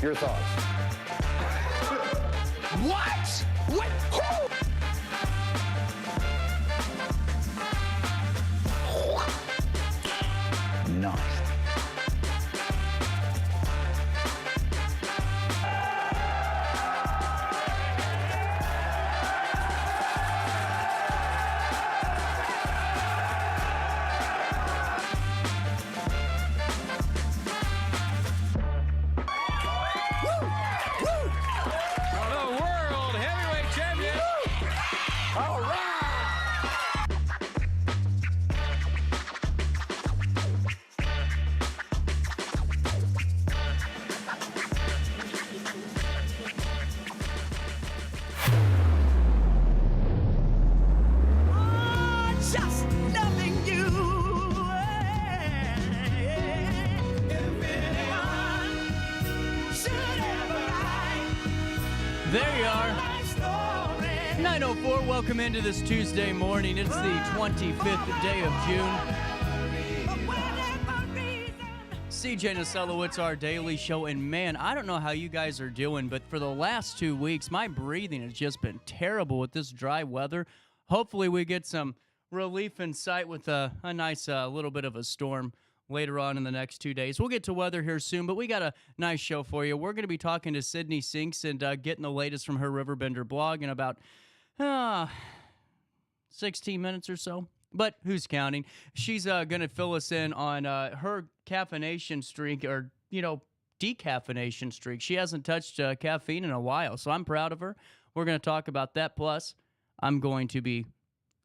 Your thoughts? What? What? Who? Nice. There you are. 9:04. Welcome into this Tuesday morning. It's the 25th day of June. CJ Naselowitz, our daily show. And man, I don't know how you guys are doing, but for the last 2 weeks, my breathing has just been terrible with this dry weather. Hopefully we get some relief in sight with a nice little bit of a storm later on in the next 2 days. We'll get to weather here soon, but we got a nice show for you. We're going to be talking to Sydney Sinks and getting the latest from her Riverbender blog in about 16 minutes or so. But who's counting? She's going to fill us in on her caffeination streak, or, decaffeination streak. She hasn't touched caffeine in a while, so I'm proud of her. We're going to talk about that. Plus, I'm going to be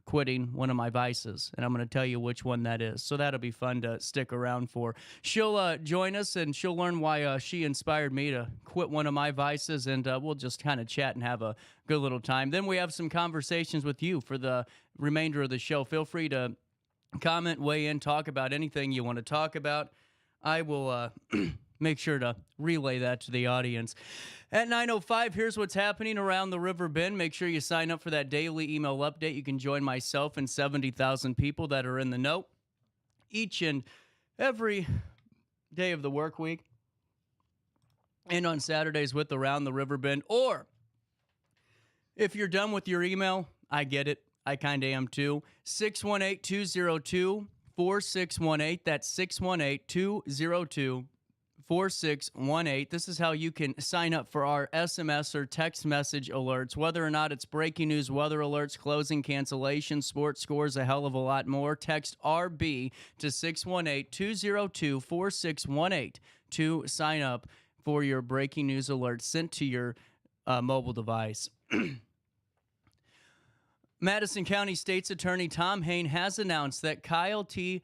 quitting one of my vices, and I'm going to tell you which one that is. So that'll be fun to stick around for. She'll join us, and she'll learn why she inspired me to quit one of my vices, and we'll just kind of chat and have a good little time. Then we have some conversations with you for the remainder of the show. Feel free to comment, weigh in, talk about anything you want to talk about. I will make sure to relay that to the audience. At 9:05, here's what's happening around the River Bend. Make sure you sign up for that daily email update. You can join myself and 70,000 people that are in the know each and every day of the work week, and on Saturdays with Around the River Bend. Or if you're done with your email, I get it. I kind of am too. 618-202-4618. That's 618-202-4618. This is how you can sign up for our SMS or text message alerts, whether or not it's breaking news, weather alerts, closing, cancellation, sports scores, a hell of a lot more. Text RB to 618-202-4618 to sign up for your breaking news alerts sent to your mobile device. Madison County State's Attorney Tom Hayner has announced that Kyle T.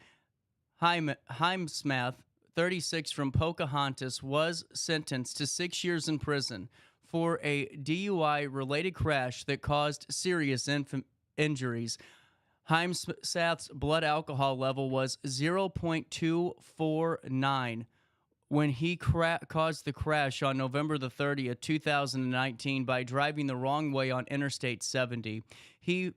Heimsmath, 36, from Pocahontas, was sentenced to 6 years in prison for a DUI-related crash that caused serious injuries. Heimsmath's blood alcohol level was 0.249 when he caused the crash on November the 30th, 2019, by driving the wrong way on Interstate 70. His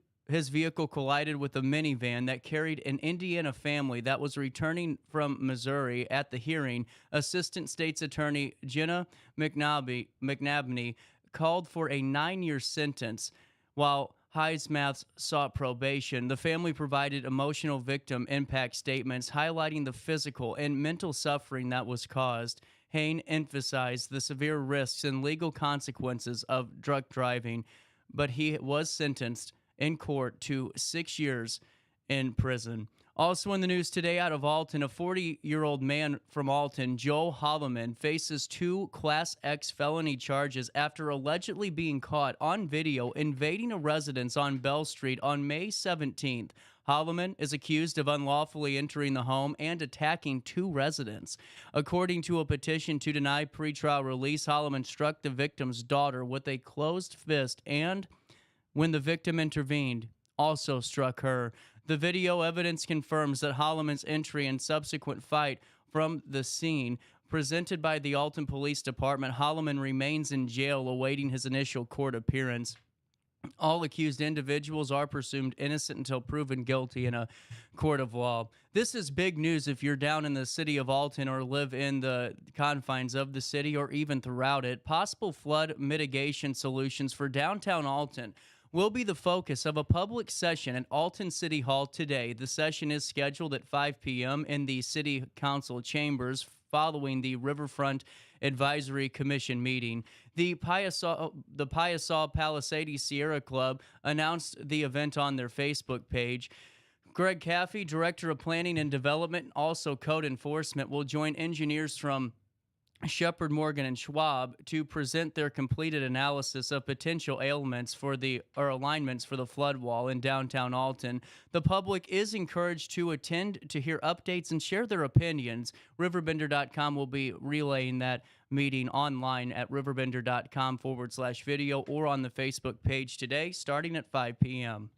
vehicle collided with a minivan that carried an Indiana family that was returning from Missouri. At the hearing, Assistant State's Attorney Jenna McNabney called for a 9-year sentence, while Heimsmath sought probation. The family provided emotional victim impact statements highlighting the physical and mental suffering that was caused. Hayner emphasized the severe risks and legal consequences of drunk driving, but he was sentenced in court to 6 years in prison. Also in the news today, out of Alton, a 40-year-old man from Alton, Joe Holloman, faces 2 Class X felony charges after allegedly being caught on video invading a residence on Bell Street on May 17th. Holloman is accused of unlawfully entering the home and attacking 2 residents. According to a petition to deny pretrial release, Holloman struck the victim's daughter with a closed fist and, when the victim intervened, also struck her. The video evidence confirms that Holloman's entry and subsequent fight from the scene. Presented by the Alton Police Department, Holloman remains in jail awaiting his initial court appearance. All accused individuals are presumed innocent until proven guilty in a court of law. This is big news if you're down in the city of Alton or live in the confines of the city or even throughout it. Possible flood mitigation solutions for downtown Alton will be the focus of a public session at Alton City Hall today. The session is scheduled at 5 p.m. in the City Council chambers following the Riverfront Advisory Commission meeting. The Piasaw Palisades Sierra Club announced the event on their Facebook page. Greg Caffey, Director of Planning and Development, also Code Enforcement, will join engineers from Shepherd, Morgan, and Schwab to present their completed analysis of potential alignments for the flood wall in downtown Alton. The public is encouraged to attend to hear updates and share their opinions. RiverBender.com will be relaying that meeting online at RiverBender.com/video or on the Facebook page today, starting at 5 p.m.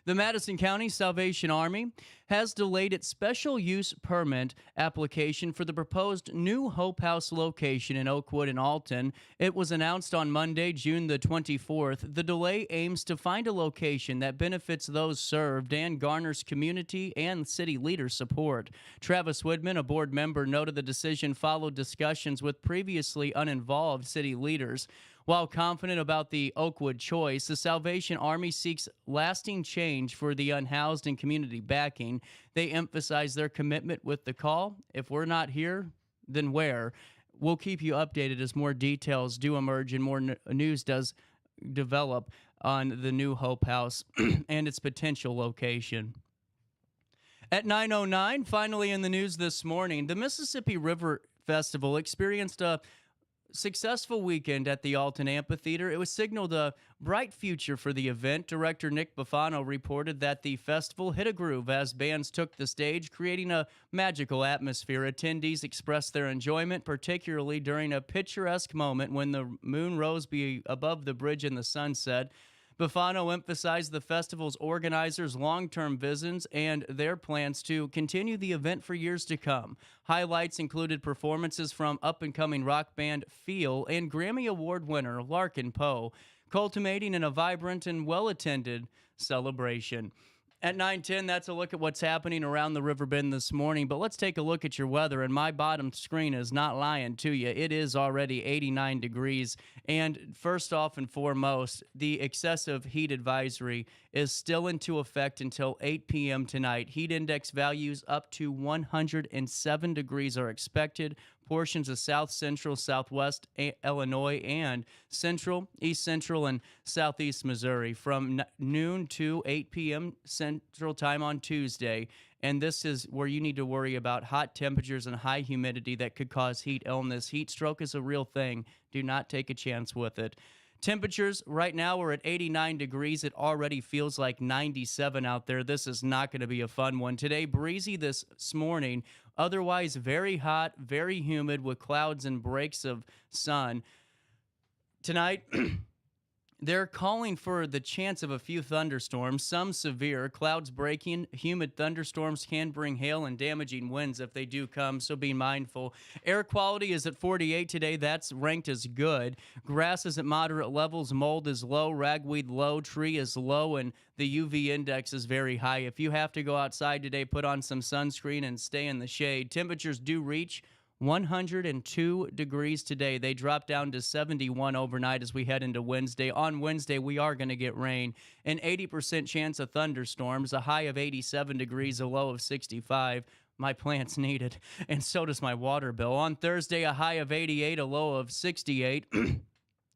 The Madison County Salvation Army has delayed its special use permit application for the proposed new Hope House location in Oakwood and Alton. It was announced on Monday, June the 24th. The delay aims to find a location that benefits those served and garners community and city leader support. Travis Woodman, a board member, noted the decision followed discussions with previously uninvolved city leaders. While confident about the Oakwood choice, the Salvation Army seeks lasting change for the unhoused and community backing. They emphasize their commitment with the call. If we're not here, then where? We'll keep you updated as more details do emerge and more news does develop on the new Hope House and its potential location. At 9:09, finally in the news this morning, the Mississippi River Festival experienced a successful weekend at the Alton Amphitheater. It was signaled a bright future for the event. Director Nick Buffano reported that the festival hit a groove as bands took the stage, creating a magical atmosphere. Attendees expressed their enjoyment, particularly during a picturesque moment when the moon rose above the bridge in the sunset. Buffano emphasized the festival's organizers' long-term visions and their plans to continue the event for years to come. Highlights included performances from up-and-coming rock band Feel and Grammy Award winner Larkin Poe, culminating in a vibrant and well-attended celebration. At 9:10, that's a look at what's happening around the Riverbend this morning. But let's take a look at your weather, and my bottom screen is not lying to you. It is already 89 degrees. And first off and foremost, the excessive heat advisory is still into effect until 8 p.m. tonight. Heat index values up to 107 degrees are expected. Portions of south central, southwest Illinois, and central, east central, and southeast Missouri from noon to 8 p.m. Central Time on Tuesday. And this is where you need to worry about hot temperatures and high humidity that could cause heat illness. Heat stroke is a real thing. Do not take a chance with it. Temperatures right now are at 89 degrees. It already feels like 97 out there. This is not going to be a fun one. Today, breezy this morning. Otherwise, very hot, very humid with clouds and breaks of sun. Tonight, they're calling for the chance of a few thunderstorms, some severe. Clouds breaking, humid thunderstorms can bring hail and damaging winds if they do come, so be mindful. Air quality is at 48 today. That's ranked as good. Grass is at moderate levels. Mold is low. Ragweed low. Tree is low, and the UV index is very high. If you have to go outside today, put on some sunscreen and stay in the shade. Temperatures do reach 102 degrees today. They drop down to 71 overnight as we head into Wednesday. On Wednesday, we are going to get rain. An 80% chance of thunderstorms, a high of 87 degrees, a low of 65. My plants need it, and so does my water bill. On Thursday, a high of 88, a low of 68.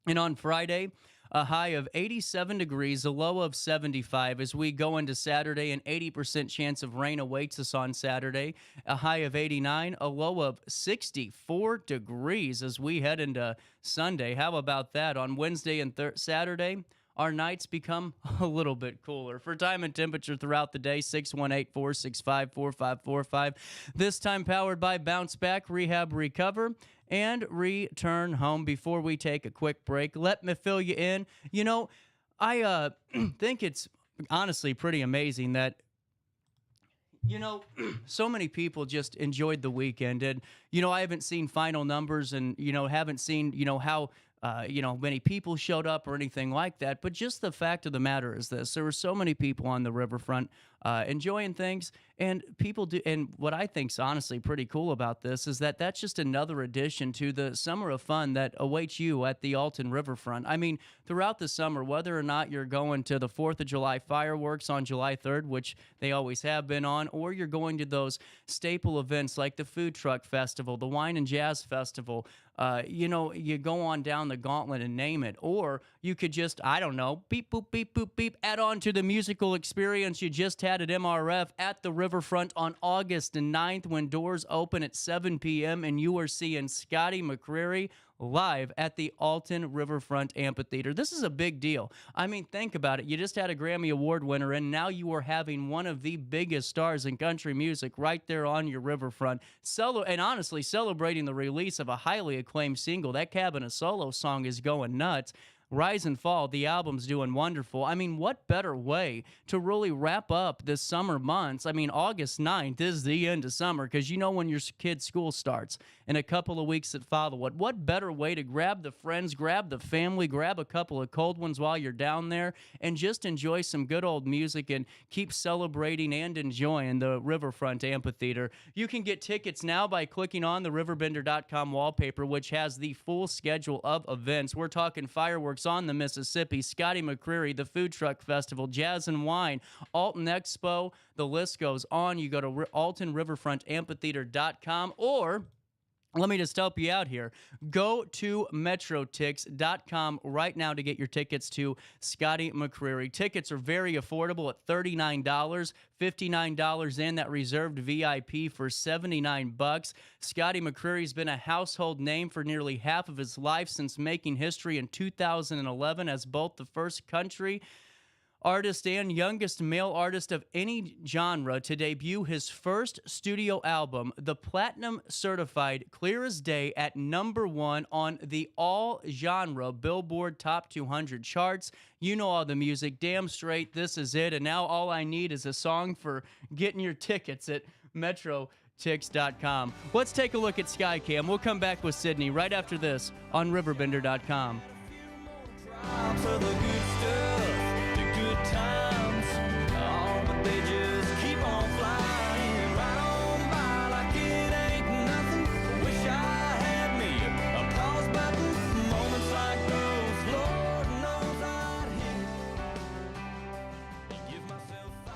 And on Friday, a high of 87 degrees, a low of 75. As we go into Saturday, an 80% chance of rain awaits us on Saturday. A high of 89, a low of 64 degrees as we head into Sunday. How about that? On Wednesday and Saturday, our nights become a little bit cooler. For time and temperature throughout the day, 618-465-4545. This time powered by Bounce Back, Rehab, Recover, and Return Home. Before we take a quick break, let me fill you in. You know, I think it's honestly pretty amazing that, you know, so many people just enjoyed the weekend. And, you know, I haven't seen final numbers and, you know, haven't seen, you know, how many people showed up or anything like that. But just the fact of the matter is this: there were so many people on the riverfront enjoying things, and people do. And what I think's honestly pretty cool about this is that that's just another addition to the summer of fun that awaits you at the Alton riverfront. I mean, throughout the summer, whether or not you're going to the 4th of July fireworks on July 3rd, which they always have been on, or you're going to those staple events like the Food Truck Festival, the Wine and Jazz Festival, you go on down the gauntlet and name it. Or you could just, I don't know, beep, boop, beep, boop, beep, add on to the musical experience you just had at MRF at the riverfront on August 9th when doors open at 7 p.m. and you are seeing Scotty McCreery live at the Alton Riverfront Amphitheater. This is a big deal. I mean, think about it. You just had a Grammy Award winner, and now you are having one of the biggest stars in country music right there on your riverfront. And honestly, celebrating the release of a highly acclaimed single. That Cabin of Solo song is going nuts. Rise and Fall, the album's doing wonderful. I mean, what better way to really wrap up the summer months? I mean, August 9th is the end of summer because you know when your kid's school starts in a couple of weeks that follow it. What better way to grab the friends, grab the family, grab a couple of cold ones while you're down there and just enjoy some good old music and keep celebrating and enjoying the Riverfront Amphitheater. You can get tickets now by clicking on the RiverBender.com wallpaper, which has the full schedule of events. We're talking fireworks on the Mississippi, Scotty McCreery, the Food Truck Festival, Jazz and Wine, Alton Expo, the list goes on. You go to AltonRiverfrontAmphitheater.com, or let me just help you out here. Go to metrotix.com right now to get your tickets to Scotty McCreery. Tickets are very affordable at $39, $59 in. That reserved VIP for $79. Scotty McCreery's been a household name for nearly half of his life since making history in 2011 as both the first country artist and youngest male artist of any genre to debut his first studio album, the platinum certified Clear as Day, at #1 on the all-genre Billboard Top 200 charts. You know all the music, damn straight, this is it. And now all I need is a song for getting your tickets at metrotix.com. Let's take a look at Skycam. We'll come back with Sydney right after this on RiverBender.com. For the good stuff, the good times, but they just keep on flying right on by like it ain't nothing. Wish I had me a pause button. Moments like those, Lord knows I'd hit it. Give myself 5.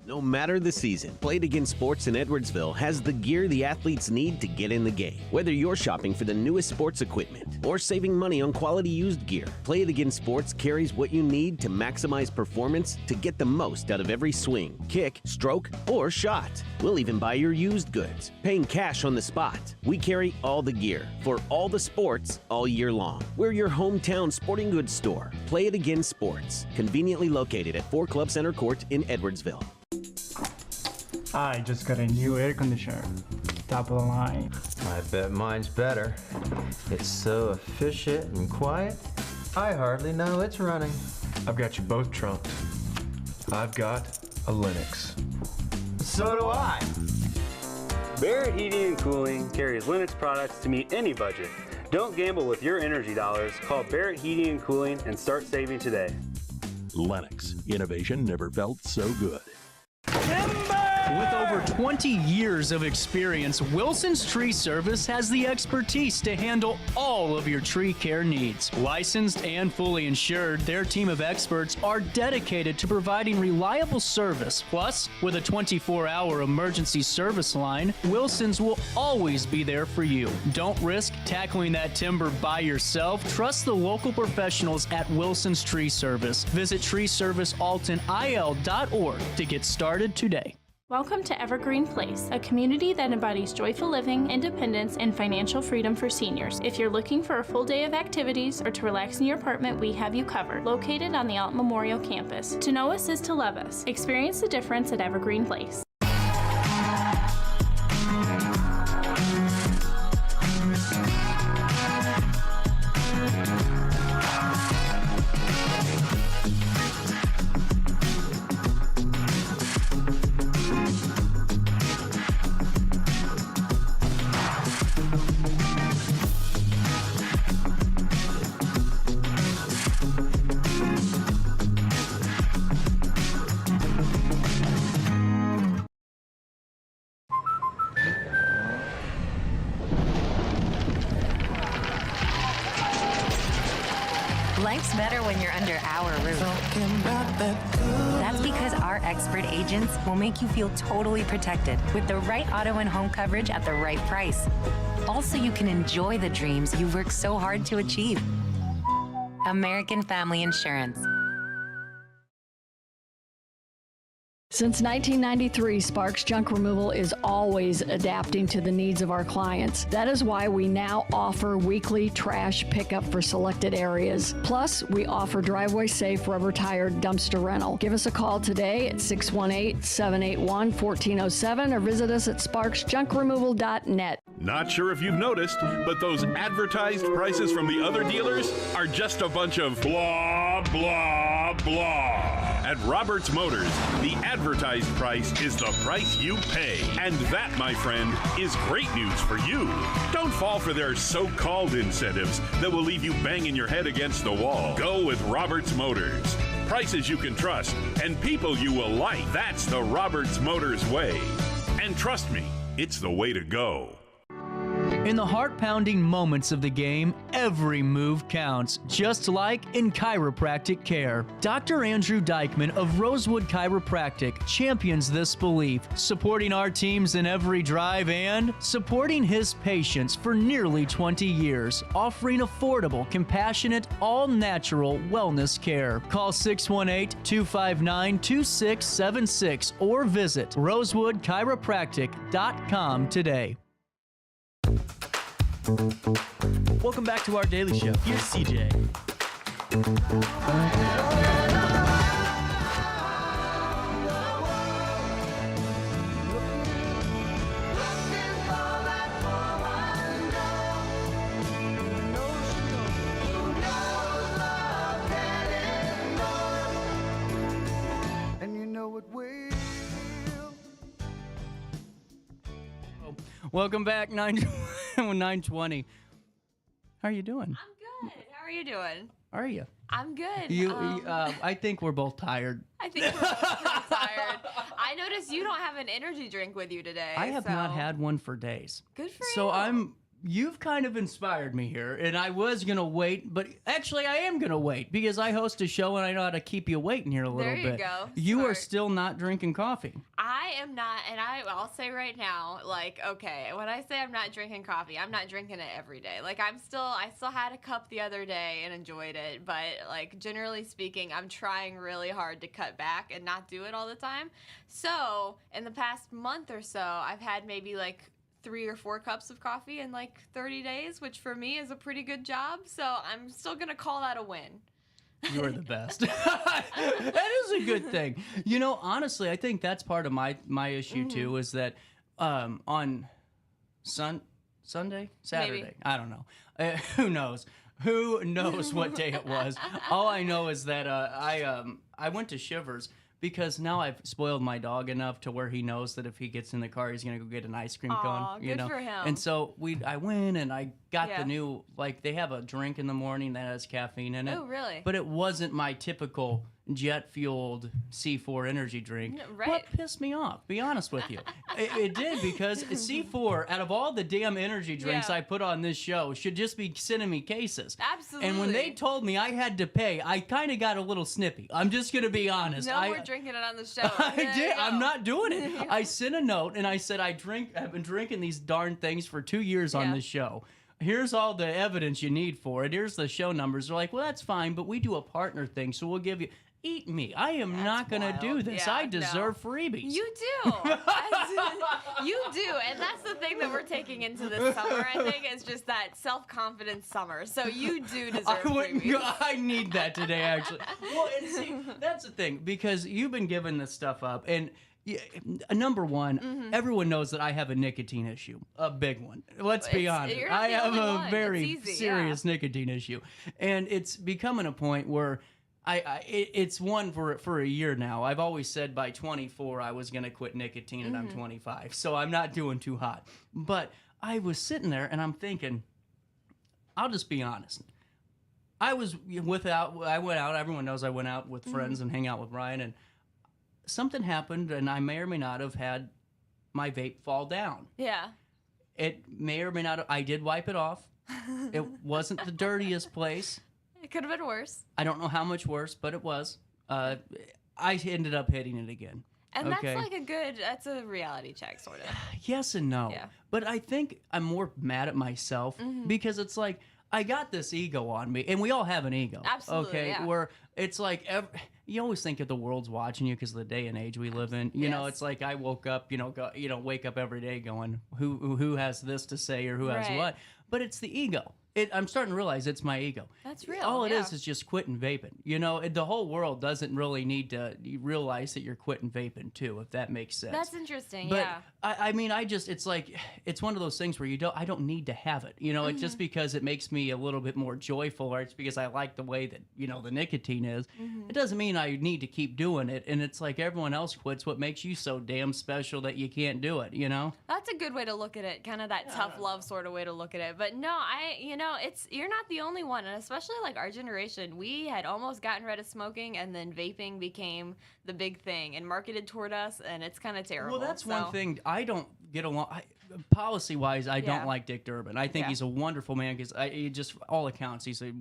No matter the season, Play It Again Sports in Edwardsville has the gear the athletes need to get in the game. Whether you're shopping for the newest sports equipment or saving money on quality used gear, Play It Again Sports carries what you need to maximize performance to get the most out of every swing, kick, stroke, or shot. We'll even buy your used goods, paying cash on the spot. We carry all the gear for all the sports all year long. We're your hometown sporting goods store. Play It Again Sports, conveniently located at 4 Club Center Court in Edwardsville. I just got a new air conditioner. Top of the line. I bet mine's better. It's so efficient and quiet, I hardly know it's running. I've got you both trumped. I've got a Linux. So do I. Barrett Heating and Cooling carries Linux products to meet any budget. Don't gamble with your energy dollars. Call Barrett Heating and Cooling and start saving today. Lennox. Innovation never felt so good. With over 20 years of experience, Wilson's Tree Service has the expertise to handle all of your tree care needs. Licensed and fully insured, their team of experts are dedicated to providing reliable service. Plus, with a 24-hour emergency service line, Wilson's will always be there for you. Don't risk tackling that timber by yourself. Trust the local professionals at Wilson's Tree Service. Visit treeservicealtonil.org to get started today. Welcome to Evergreen Place, a community that embodies joyful living, independence, and financial freedom for seniors. If you're looking for a full day of activities or to relax in your apartment, we have you covered. Located on the Alton Memorial Campus. To know us is to love us. Experience the difference at Evergreen Place. Life's better when you're under our roof. That's because our expert agents will make you feel totally protected with the right auto and home coverage at the right price. Also, you can enjoy the dreams you've worked so hard to achieve. American Family Insurance. Since 1993, Sparks Junk Removal is always adapting to the needs of our clients. That is why we now offer weekly trash pickup for selected areas. Plus, we offer driveway-safe rubber-tired dumpster rental. Give us a call today at 618-781-1407 or visit us at sparksjunkremoval.net. Not sure if you've noticed, but those advertised prices from the other dealers are just a bunch of blah, blah, blah. At Roberts Motors, the advertised price is the price you pay. And that, my friend, is great news for you. Don't fall for their so-called incentives that will leave you banging your head against the wall. Go with Roberts Motors. Prices you can trust and people you will like. That's the Roberts Motors way. And trust me, it's the way to go. In the heart-pounding moments of the game, every move counts, just like in chiropractic care. Dr. Andrew Dykman of Rosewood Chiropractic champions this belief, supporting our teams in every drive and supporting his patients for nearly 20 years, offering affordable, compassionate, all-natural wellness care. Call 618-259-2676 or visit rosewoodchiropractic.com today. Welcome back to our daily show. Here's CJ. Welcome back, 920. How are you doing? I'm good. How are you doing? Are you? I'm good. I think we're both tired. I think we're both pretty tired. I noticed you don't have an energy drink with you today. I have not had one for days. Good for you. So you've kind of inspired me here, and I was going to wait, but actually I am going to wait because I host a show and I know how to keep you waiting here a little bit. There you go. You are still not drinking coffee. I am not, and I'll say right now, like, okay, when I say I'm not drinking coffee, I'm not drinking it every day. Like, I still had a cup the other day and enjoyed it, but, like, generally speaking, I'm trying really hard to cut back and not do it all the time. So, in the past month or so, I've had maybe, like, 3 or 4 cups of coffee in like 30 days, which for me is a pretty good job. So I'm still going to call that a win. You are the best. That is a good thing. You know, honestly, I think that's part of my issue too, is that on Saturday, Maybe. I don't know. Who knows? Who knows what day it was? All I know is that I went to Shivers because now I've spoiled my dog enough to where he knows that if he gets in the car, he's gonna go get an ice cream cone. Good for him. And so I went and I got the new, like, they have a drink in the morning that has caffeine in it. Oh, really? But it wasn't my typical jet-fueled C4 energy drink. Right. What pissed me off, be honest with you. It did, because C4, out of all the damn energy drinks I put on this show, should just be sending me cases. Absolutely. And when they told me I had to pay, I kind of got a little snippy. I'm just going to be honest. No more drinking it on the show. I did. I'm not doing it. I sent a note and I said, I've been drinking these darn things for 2 years on this show. Here's all the evidence you need for it. Here's the show numbers. They're like, well, that's fine, but we do a partner thing, so we'll give you... Eat me. I am not going to do this. Yeah, I deserve freebies. You do. You do. And that's the thing that we're taking into this summer, I think, is just that self-confidence summer. So you do deserve freebies. I need that today, actually. Well, and see, that's the thing, because you've been giving this stuff up, and... number one, everyone knows that I have a nicotine issue, a big one. Let's be honest. I have a very serious nicotine issue, and it's becoming a point where it's one for a year now. I've always said by 24 I was going to quit nicotine, and I'm 25, so I'm not doing too hot. But I was sitting there and I'm thinking, I'll just be honest. I went out. Everyone knows I went out with friends and hang out with Ryan, and something happened, and I may or may not have had my vape fall down. Yeah. It may or may not have, I did wipe it off. It wasn't the dirtiest place. It could have been worse. I don't know how much worse, but it was. I ended up hitting it again. And that's that's a reality check, sort of. Yes and no. Yeah. But I think I'm more mad at myself because it's like, I got this ego on me, and we all have an ego. Absolutely, okay, yeah. where it's like you always think that the world's watching you because of the day and age we live in. You know, it's like I woke up, wake up every day going, who has this to say or who has what? But it's the ego. I'm starting to realize it's my ego. That's real. All it is just quitting vaping. You know, the whole world doesn't really need to realize that you're quitting vaping too, if that makes sense. That's interesting. But yeah. I mean, it's like it's one of those things where I don't need to have it. You know, it's just because it makes me a little bit more joyful, or it's because I like the way that the nicotine is. It doesn't mean I need to keep doing it. And it's like everyone else quits. What makes you so damn special that you can't do it? You know. That's a good way to look at it. Kind of that tough love sort of way to look at it. But no, you're not the only one, and especially like our generation, we had almost gotten rid of smoking, and then vaping became the big thing and marketed toward us, and it's kind of terrible. Well, that's one thing I don't get along. Policy-wise, I don't like Dick Durbin. I think he's a wonderful man because just all accounts, he's a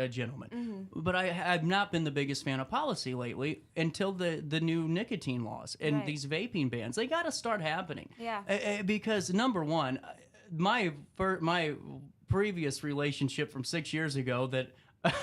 gentleman. But I've not been the biggest fan of policy lately until the new nicotine laws and these vaping bans. They got to start happening. Yeah. Because number one, my previous relationship from 6 years ago that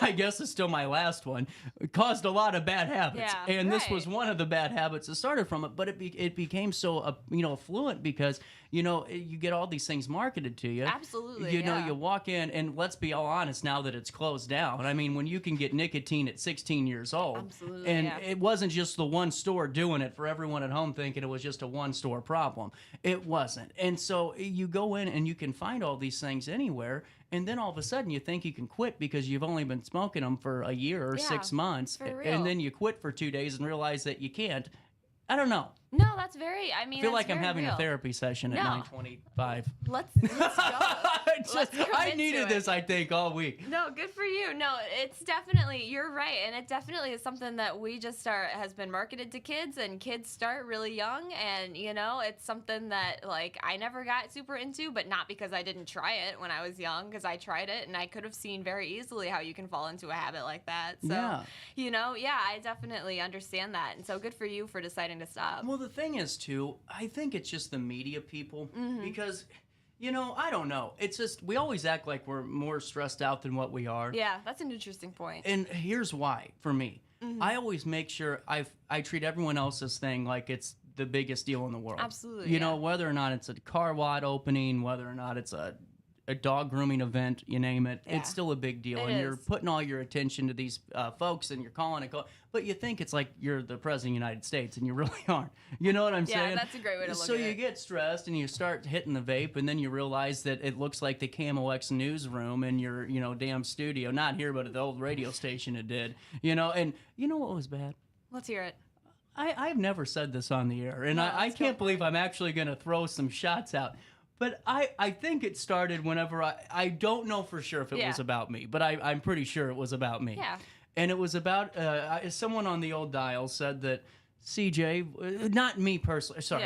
I guess is still my last one, caused a lot of bad habits. Yeah, and this was one of the bad habits that started from it, but it became so, affluent because, you get all these things marketed to you. Absolutely, you walk in, and let's be all honest now that it's closed down. I mean, when you can get nicotine at 16 years old, absolutely, and it wasn't just the one store doing it for everyone at home thinking it was just a one-store problem. It wasn't. And so you go in and you can find all these things anywhere, and then all of a sudden you think you can quit because you've only been smoking them for a year or 6 months, and then you quit for 2 days and realize that you can't. I don't know. No, that's very. I feel like I'm having a therapy session at 9:25. Let's go. I needed this, I think, all week. No, good for you. No, it's definitely, you're right, and it definitely is something that we just has been marketed to kids, and kids start really young, and it's something that I never got super into, but not because I didn't try it when I was young, because I tried it, and I could have seen very easily how you can fall into a habit like that. So, I definitely understand that, and so good for you for deciding to stop. Well, the thing is, too, I think it's just the media people, because, I don't know. It's just, we always act like we're more stressed out than what we are. Yeah, that's an interesting point. And here's why, for me. I always make sure I treat everyone else's thing like it's the biggest deal in the world. Absolutely, You know, whether or not it's a car lot opening, whether or not it's a dog grooming event, you name it, it's still a big deal. You're putting all your attention to these folks, and you're calling and calling. But you think it's like you're the president of the United States, and you really aren't. You know what I'm saying? Yeah, that's a great way to look at it. So you get stressed, and you start hitting the vape, and then you realize that it looks like the Camo X newsroom in your, damn studio. Not here, but at the old radio station it did. And you know what was bad? Let's hear it. I've never said this on the air, and I can't believe I'm actually going to throw some shots out. But I think it started whenever I don't know for sure if it was about me, but I'm pretty sure it was about me. Yeah. And it was about, someone on the old dial said that, CJ, not me personally, sorry,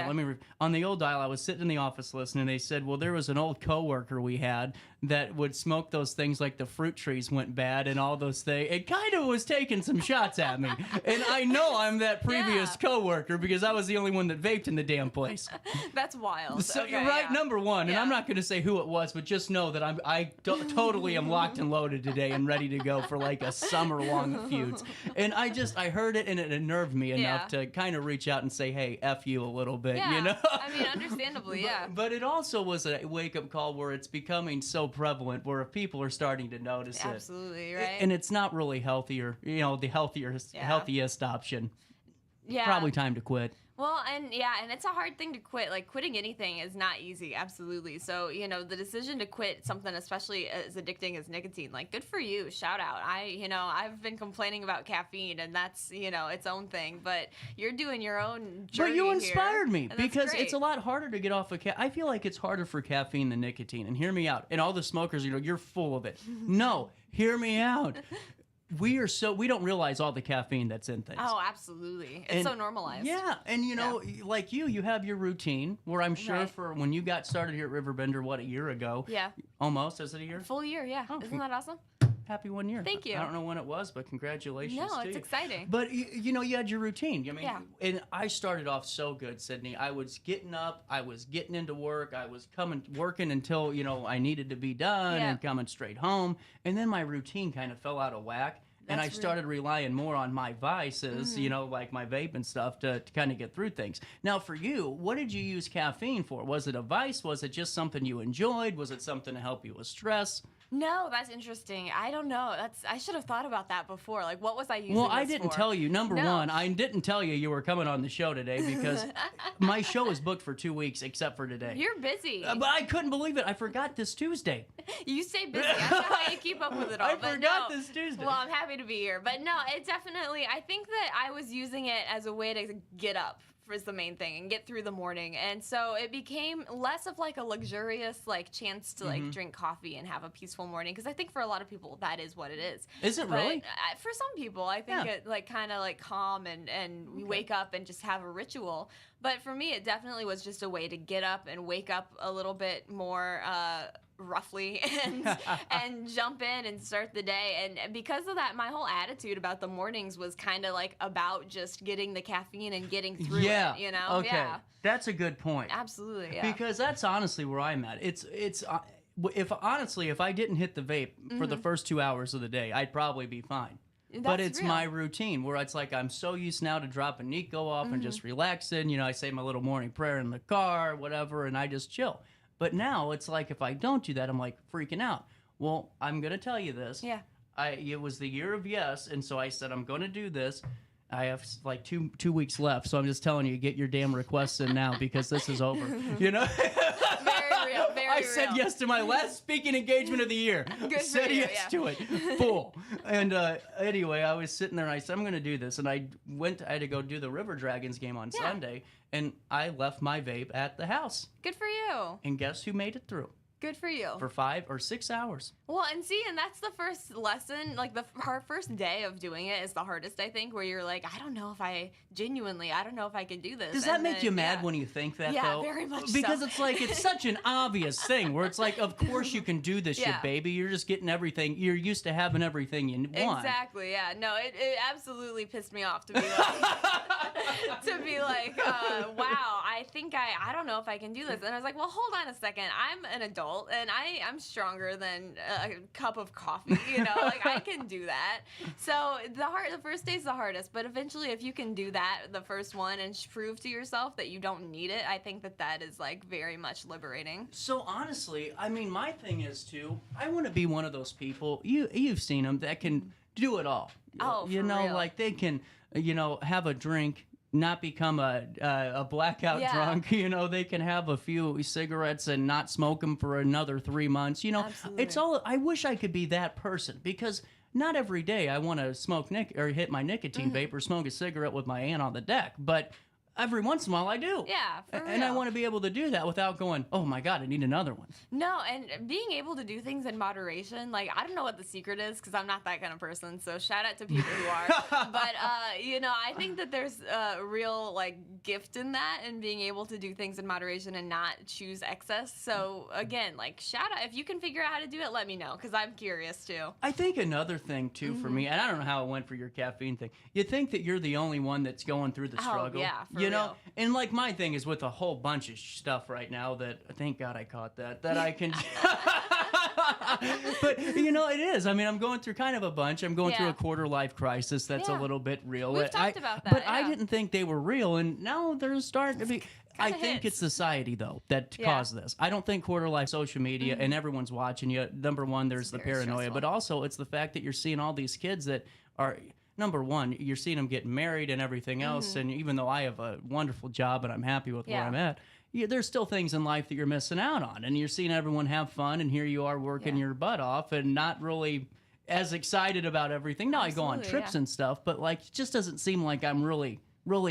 on the old dial, I was sitting in the office listening, and they said, well, there was an old coworker we had that would smoke those things like the fruit trees went bad and all those things. It kind of was taking some shots at me. And I know I'm that previous coworker because I was the only one that vaped in the damn place. That's wild. So you're right, number one. And I'm not going to say who it was, but just know that I totally am locked and loaded today and ready to go for like a summer-long feuds. And I heard it, and it unnerved me enough to kind of reach out and say, hey, F you a little bit, I mean, understandably, But it also was a wake-up call where it's becoming so prevalent, where people are starting to notice it. Absolutely, right? And it's not really healthier, the healthiest option. Yeah. Probably time to quit. Well, and it's a hard thing to quit. Like, quitting anything is not easy, absolutely. So, the decision to quit something, especially as addicting as nicotine, like, good for you, shout out. I've been complaining about caffeine, and that's, its own thing, but you're doing your own journey. But you inspired me, and because it's a lot harder to get off of I feel like it's harder for caffeine than nicotine, and hear me out. And all the smokers, you're full of it. No, hear me out. We don't realize all the caffeine that's in things. Oh, absolutely. It's so normalized. Yeah. And like you have your routine where I'm sure for when you got started here at RiverBender, a year ago? Yeah. Almost, is it a year? Full year, yeah. Oh, Isn't that awesome? happy 1 year. Thank you. I don't know when it was, but congratulations. No, to it's you. exciting. But you know, you had your routine. I mean, Yeah. and I started off so good, Sydney. I was getting up, I was getting into work, I was working until I needed to be done Yeah. and coming straight home, and then my routine kind of fell out of whack. And I started relying more on my vices, like my vape and stuff, to kind of get through things. Now, for you, what did you use caffeine for? Was it a vice? Was it just something you enjoyed? Was it something to help you with stress? No, that's interesting. I don't know. I should have thought about that before. Like, what was I using Well, this I didn't for? tell you. Number No. one, I didn't tell you were coming on the show today because my show is booked for 2 weeks except for today. You're busy. But I couldn't believe it. I forgot this Tuesday. You stay busy. I don't know how you keep up with it all. I but forgot no. this Tuesday. Well, I'm happy to be here. But no, it definitely, I think that I was using it as a way to get up is the main thing and get through the morning. And so it became less of like a luxurious chance to drink coffee and have a peaceful morning, because I think for a lot of people that is what it is. Is it really? For some people, I think it kind of calm and we wake up and just have a ritual. But for me, it definitely was just a way to get up and wake up a little bit more roughly and jump in and start the day. And because of that, my whole attitude about the mornings was kind of about just getting the caffeine and getting through it, Okay. Yeah. That's a good point. Absolutely, yeah. Because that's honestly where I'm at. It's if I didn't hit the vape for the first 2 hours of the day, I'd probably be fine. But it's real. my routine where it's like I'm so used now to dropping Nico off and just relaxing. I say my little morning prayer in the car, whatever, and I just chill. But now it's like if I don't do that, I'm freaking out. Well, I'm going to tell you this. Yeah. It was the year of yes, and so I said I'm going to do this. I have two weeks left, so I'm just telling you, get your damn requests in now because this is over. Very real, very I real. said yes to my last speaking engagement of the year. Good said for you, yes to it. Full. And anyway, I was sitting there and I said, I'm going to do this. And I had to go do the River Dragons game on Sunday, and I left my vape at the house. Good for you. And guess who made it through? Good for you. For 5 or 6 hours. Well, and that's the first lesson. Our first day of doing it is the hardest, I think, where you're like, I don't know if I can do this. Does that make you mad when you think that, though? Yeah, very much Because so. it's such an obvious thing where it's like, of course you can do this shit, baby. You're just getting everything. You're used to having everything you want. Exactly, yeah. No, it absolutely pissed me off to be wow, I think I don't know if I can do this. And I was like, well, hold on a second. I'm an adult. And I'm stronger than a cup of coffee, I can do that. So the first day's the hardest, but eventually if you can do that, the first one, and prove to yourself that you don't need it, I think that is very much liberating. So honestly, I mean, my thing is too, I want to be one of those people, you've seen them, that can do it all. Oh, for real. They can, have a drink, not become a blackout drunk. They can have a few cigarettes and not smoke them for another 3 months. Absolutely. It's all. I wish I could be that person, because not every day I want to smoke or hit my nicotine vape or smoke a cigarette with my aunt on the deck, but every once in a while I do. Yeah, for real. And I want to be able to do that without going, oh my God, I need another one. No, and being able to do things in moderation, I don't know what the secret is because I'm not that kind of person, so shout out to people who are. But, I think that there's a real, gift in that, and being able to do things in moderation and not choose excess. So, again, shout out. If you can figure out how to do it, let me know, because I'm curious, too. I think another thing, too, for me, and I don't know how it went for your caffeine thing, you think that you're the only one that's going through the struggle. Oh, yeah, for real. real. And my thing is with a whole bunch of stuff right now that, thank God I caught that I can. But it is. I mean, I'm going through kind of a bunch. I'm going through a quarter life crisis that's a little bit real. We've talked about that. But I didn't think they were real, and now they're starting to be. I think it's society though that caused this. I don't think quarter life, social media, and everyone's watching you. Number one, there's the paranoia, stressful. But also it's the fact that you're seeing all these kids that are. Number one, you're seeing them getting married and everything else, and even though I have a wonderful job and I'm happy with where I'm at, there's still things in life that you're missing out on, and you're seeing everyone have fun, and here you are working your butt off and not really as excited about everything. Now I go on trips and stuff, but it just doesn't seem like I'm really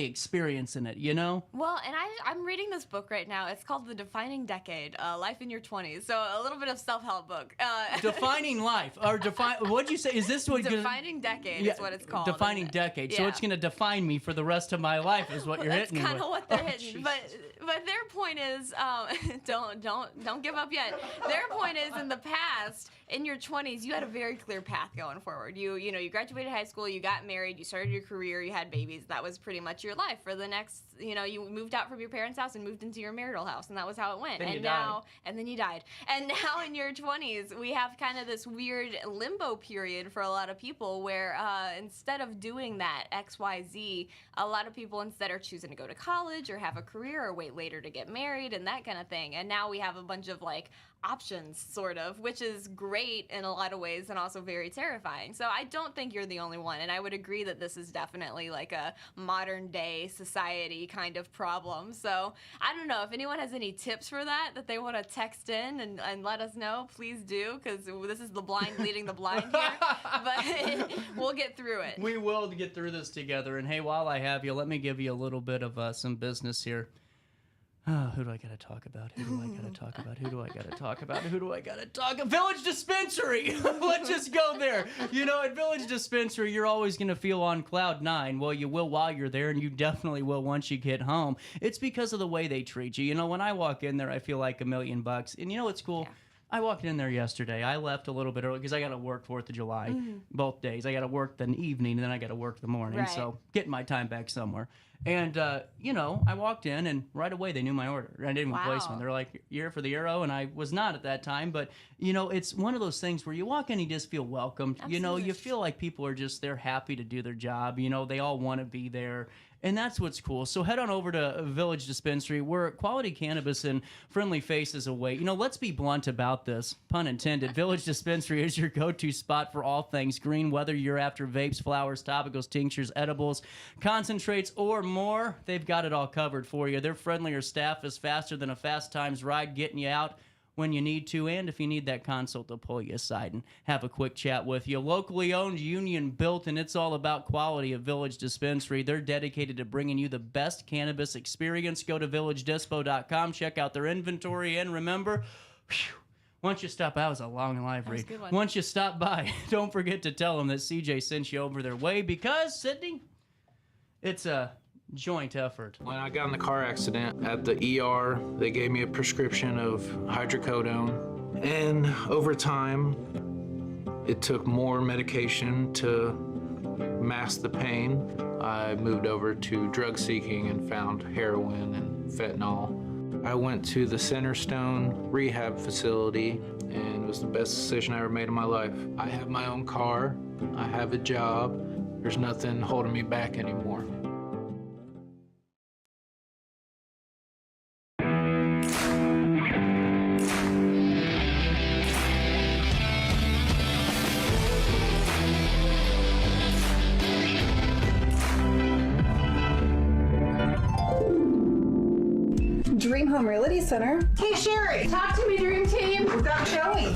experiencing it, Well, and I'm reading this book right now. It's called The Defining Decade, Life in Your 20s. So a little bit of self-help book. Defining life, or what'd you say? Is this what? Defining Decade is what it's called. Defining decade. So it's going to define me for the rest of my life, is what you're hitting me with. That's kind of what they're hitting. But their point is, don't give up yet. Their point is, in the past, in your 20s, you had a very clear path going forward. You graduated high school, you got married, you started your career, you had babies. That was pretty much your life for the next, you moved out from your parents' house and moved into your marital house, and that was how it went. And then you died. And now in your 20s, we have kind of this weird limbo period for a lot of people where instead of doing that XYZ, a lot of people instead are choosing to go to college or have a career or wait later to get married and that kind of thing. And now we have a bunch of like options, sort of, which is great in a lot of ways and also very terrifying. So I don't think you're the only one, and I would agree that this is definitely like a modern day society kind of problem. So I don't know if anyone has any tips for that they want to text in and let us know, please do, because this is the blind leading the blind here. But we'll get through it. We will get through this together. And hey, while I have you, let me give you a little bit of some business here. Who do I got to talk about? Who do I got to talk about? Who do I got to talk about? Who do I got to talk about? Village Dispensary! Let's just go there. At Village Dispensary, you're always going to feel on cloud nine. Well, you will while you're there, and you definitely will once you get home. It's because of the way they treat you. When I walk in there, I feel like $1 million. And it's cool? Yeah. I walked in there yesterday. I left a little bit early because I got to work 4th of July both days. I got to work the evening, and then I got to work the morning. Right. So getting my time back somewhere. And, I walked in, and right away they knew my order. I didn't even place one. They're like, you're here for the Euro, and I was not at that time. But, it's one of those things where you walk in, you just feel welcomed. Absolutely. You feel like people are just, they're happy to do their job. They all want to be there. And that's what's cool. So head on over to Village Dispensary, where quality cannabis and friendly faces await. Let's be blunt about this, pun intended. Village Dispensary is your go-to spot for all things green, whether you're after vapes, flowers, topicals, tinctures, edibles, concentrates, or more. They've got it all covered for you. Their friendlier staff is faster than a Fast Times ride, getting you out when you need to, and if you need that consult, they'll pull you aside and have a quick chat with you. Locally owned, union built, and it's all about quality at Village Dispensary. They're dedicated to bringing you the best cannabis experience. Go to RiverBender.com, check out their inventory, and remember, once you stop by, that was a long and live read. Once you stop by, don't forget to tell them that CJ sent you over their way, because, Sydney, it's a joint effort. When I got in the car accident at the ER, they gave me a prescription of hydrocodone, and over time it took more medication to mask the pain. I moved over to drug seeking and found heroin and fentanyl. I went to the Centerstone rehab facility, and it was the best decision I ever made in my life. I have my own car, I have a job, there's nothing holding me back anymore. Dream Home Realty Center. Hey, Sherry. Talk to me, Dream Team. We've got Joey.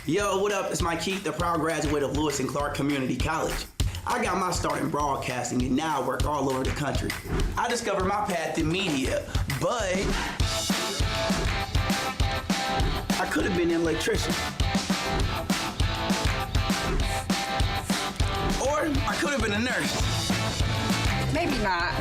Yo, what up? It's Mike Keith, the proud graduate of Lewis and Clark Community College. I got my start in broadcasting, and now I work all over the country. I discovered my path in media, but I could have been an electrician. Or I could have been a nurse. Maybe not.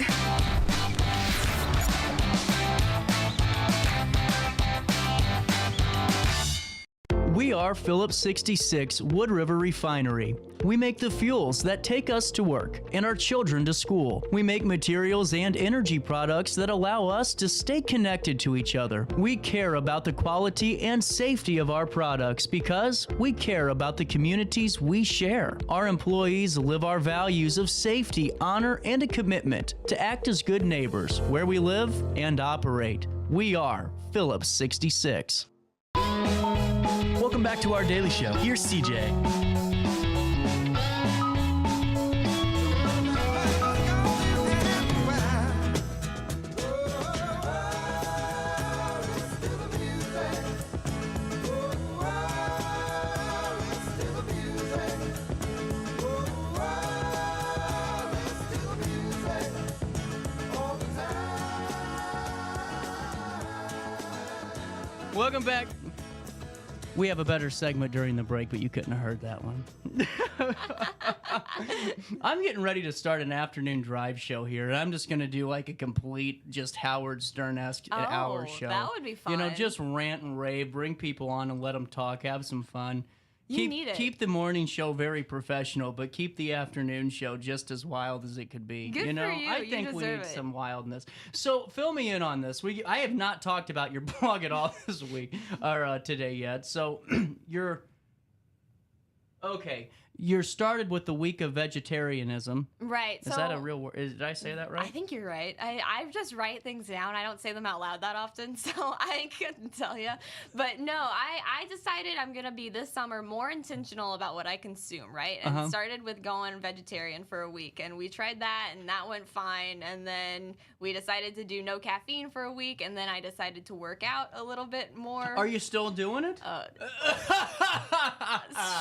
We are Phillips 66 Wood River Refinery. We make the fuels that take us to work and our children to school. We make materials and energy products that allow us to stay connected to each other. We care about the quality and safety of our products because we care about the communities we share. Our employees live our values of safety, honor, and a commitment to act as good neighbors where we live and operate. We are Phillips 66. Welcome back to our daily show. Here's CJ. We have a better segment during the break, but you couldn't have heard that one. I'm getting ready to start an afternoon drive show here, and I'm just going to do like a complete, just Howard Stern-esque hour show. That would be fun. You know, just rant and rave, bring people on and let them talk, have some fun. You need it. Keep the morning show very professional, but keep the afternoon show just as wild as it could be. Good you know, for you. I You think we deserve need it. some wildness. So fill me in on this. I have not talked about your blog at all this week or today yet. So you're okay. You're started with the week of vegetarianism. Right. Is that a real word? Did I say that right? I think you're right. I just write things down. I don't say them out loud that often, so I couldn't tell you. But no, I decided I'm going to be this summer more intentional about what I consume, right? And started with going vegetarian for a week. And we tried that, and that went fine. And then we decided to do no caffeine for a week, and then I decided to work out a little bit more. Are you still doing it?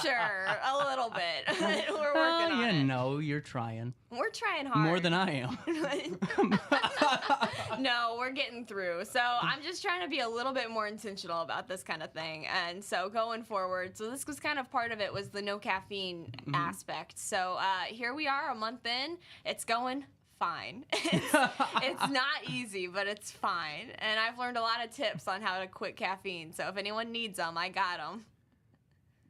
Sure, a little bit. We're working on it. No, you're trying. We're trying hard. More than I am. No, we're getting through. So I'm just trying to be a little bit more intentional about this kind of thing. And so going forward, so this was kind of part of it was the no caffeine aspect. So here we are a month in. It's going fine. It's not easy, but it's fine. And I've learned a lot of tips on how to quit caffeine. So if anyone needs them, I got them.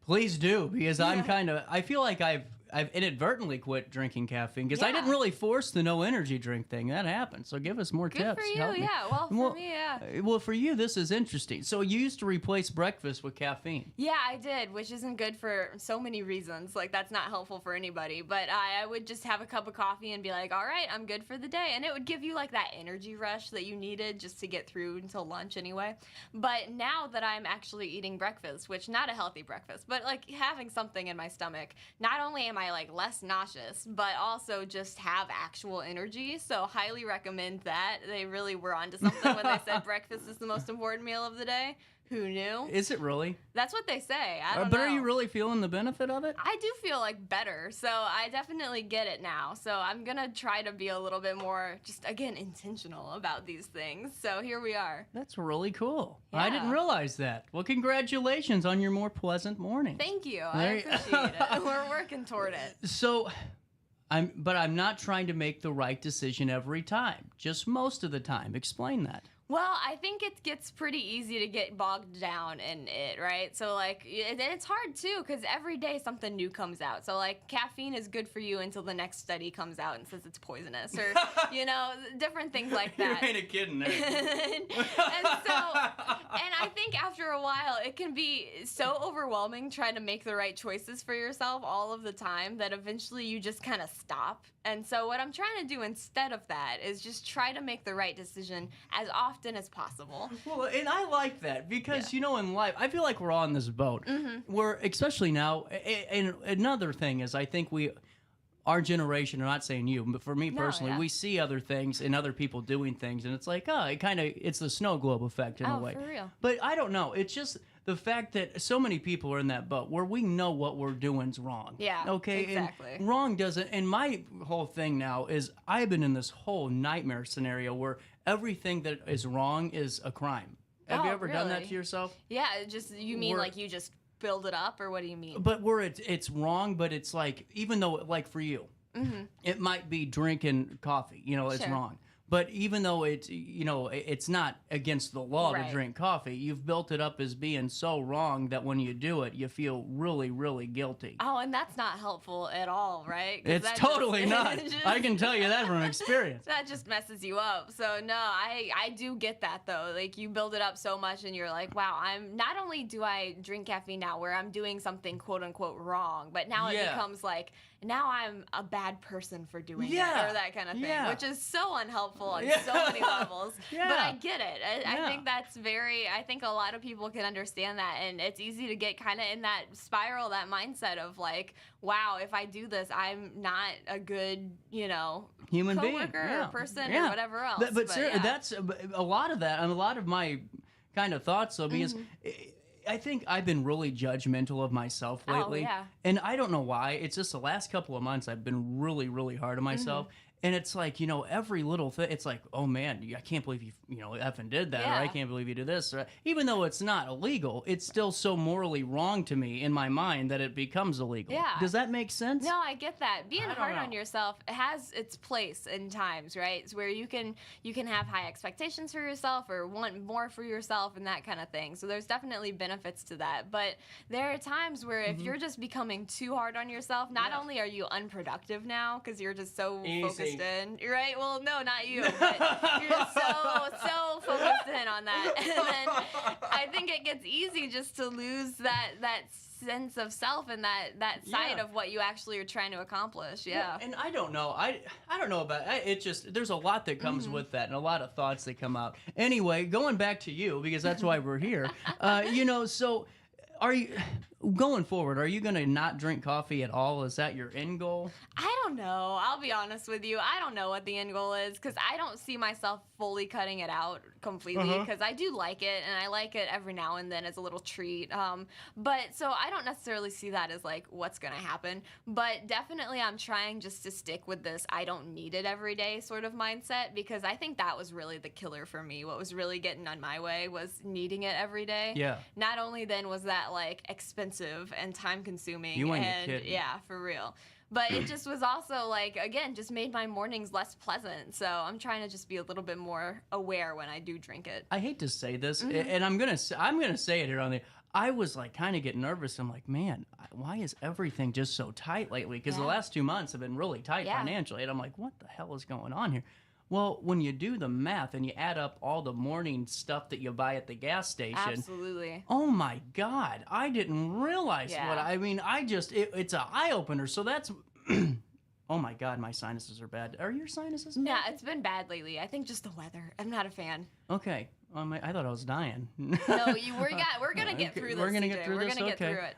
Please do, because I feel like I've inadvertently quit drinking caffeine because I didn't really force the no energy drink thing. That happened. So give us more tips. Good for you, Help me. yeah. Well, for me, yeah. Well, for you, this is interesting. So you used to replace breakfast with caffeine. Yeah, I did, which isn't good for so many reasons. Like, that's not helpful for anybody. But I would just have a cup of coffee and be like, all right, I'm good for the day. And it would give you, like, that energy rush that you needed just to get through until lunch anyway. But now that I'm actually eating breakfast, which not a healthy breakfast, but, like, having something in my stomach, not only am I, like, less nauseous, but also just have actual energy. So highly recommend that. They really were onto something when they said breakfast is the most important meal of the day. Who knew? Is it really? That's what they say. I don't But know. are you really feeling the benefit of it? I do feel like better, so I definitely get it now. So I'm gonna try to be a little bit more, just again, intentional about these things. So here we are. That's really cool. Yeah. I didn't realize that. Well, congratulations on your more pleasant morning. Thank you. I appreciate it. We're working toward it. So, I'm not trying to make the right decision every time. Just most of the time. Explain that. Well, I think it gets pretty easy to get bogged down in it, right? So, like, and it's hard, too, because every day something new comes out. So, like, caffeine is good for you until the next study comes out and says it's poisonous or, you know, different things like that. You ain't kidding there. And I think after a while, it can be so overwhelming trying to make the right choices for yourself all of the time that eventually you just kind of stop. And so what I'm trying to do instead of that is just try to make the right decision as often as possible. Well, and I like that because, you know, in life, I feel like we're on this boat. We're, especially now, and another thing is I think our generation, I'm not saying you, but for me personally, we see other things and other people doing things, and it's like, it's the snow globe effect in a way. For real. But I don't know. It's just the fact that so many people are in that boat where we know what we're doing's wrong. Yeah, okay? exactly. And wrong doesn't, and my whole thing now is I've been in this whole nightmare scenario where everything that is wrong is a crime. Have you ever done that to yourself? Yeah, you mean like you just build it up, or what do you mean? But where it's wrong, but it's like, even though, like for you, it might be drinking coffee, you know, it's wrong. But even though it's, you know, it's not against the law to drink coffee, you've built it up as being so wrong that when you do it, you feel really, really guilty. Oh, and that's not helpful at all, right? It's totally not. I can tell you that from experience. That just messes you up. So no, I do get that though. Like you build it up so much and you're like, wow, not only do I drink caffeine now where I'm doing something quote unquote wrong, but now it becomes like, now I'm a bad person for doing it or that kind of thing, which is so unhelpful on so many levels. But I get it. I think that's I think a lot of people can understand that, and it's easy to get kind of in that spiral, that mindset of like, wow, if I do this, I'm not a good, you know, human being or person or whatever else. But seriously, that's a lot of that, and a lot of my kind of thoughts though, because I think I've been really judgmental of myself lately. Oh, yeah. And I don't know why. It's just the last couple of months I've been really, really hard on myself. And it's like, every little thing, it's like, oh man, I can't believe you, effing did that, or I can't believe you did this. Or, even though it's not illegal, it's still so morally wrong to me in my mind that it becomes illegal. Yeah. Does that make sense? No, I get that. Being hard on yourself has its place in times, right? It's where you can have high expectations for yourself or want more for yourself and that kind of thing. So there's definitely benefits to that. But there are times where if you're just becoming too hard on yourself, not only are you unproductive now because you're just so focused in, right? Well, no, not you, but you're just so focused in on that. And then I think it gets easy just to lose that sense of self and that side of what you actually are trying to accomplish. Yeah. And I don't know. I don't know about it. Just there's a lot that comes with that and a lot of thoughts that come out. Anyway, going back to you because that's why we're here. So are you going forward, are you going to not drink coffee at all? Is that your end goal? I don't know. I'll be honest with you. I don't know what the end goal is because I don't see myself fully cutting it out completely because I do like it and I like it every now and then as a little treat. But so I don't necessarily see that as like what's going to happen. But definitely I'm trying just to stick with this I don't need it every day sort of mindset because I think that was really the killer for me. What was really getting on my way was needing it every day. Yeah. Not only then was that like expensive and time consuming and yeah, for real. But it just was also like, again, just made my mornings less pleasant. So I'm trying to just be a little bit more aware when I do drink it. I hate to say this, and I'm gonna say it here on the. I was like kind of getting nervous. I'm like, man, why is everything just so tight lately? Because the last 2 months have been really tight financially, and I'm like, what the hell is going on here? Well, when you do the math and you add up all the morning stuff that you buy at the gas station. Absolutely. Oh my God. I didn't realize what I mean. It's an eye opener. So that's, oh my God, my sinuses are bad. Are your sinuses bad? Yeah, it's been bad lately. I think just the weather. I'm not a fan. Okay. I thought I was dying. No, we're going to get through this. We're going to get through this? We're going to get through it.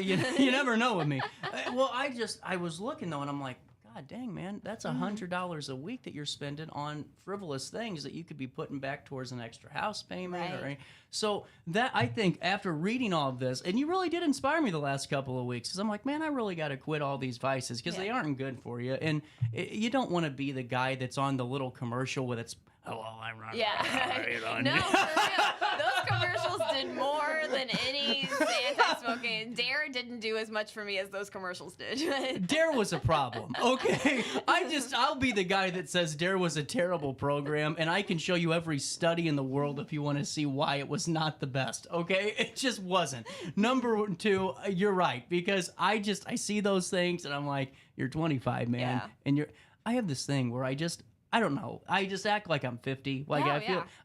it. You never know with me. I was looking though and I'm like, God dang, man, that's $100 a week that you're spending on frivolous things that you could be putting back towards an extra house payment. Right. So that I think after reading all of this, and you really did inspire me the last couple of weeks, because I'm like, man, I really got to quit all these vices because they aren't good for you. And you don't want to be the guy that's on the little commercial with its, hello, I'm right. Yeah. No, for real. Those commercials did more than any anti-smoking. Dare didn't do as much for me as those commercials did. Dare was a problem. Okay. I'll be the guy that says Dare was a terrible program, and I can show you every study in the world if you want to see why it was not the best. Okay. It just wasn't. Number two, you're right, because I see those things and I'm like, you're 25, man. And I have this thing where I don't know. I just act like I'm 50. Like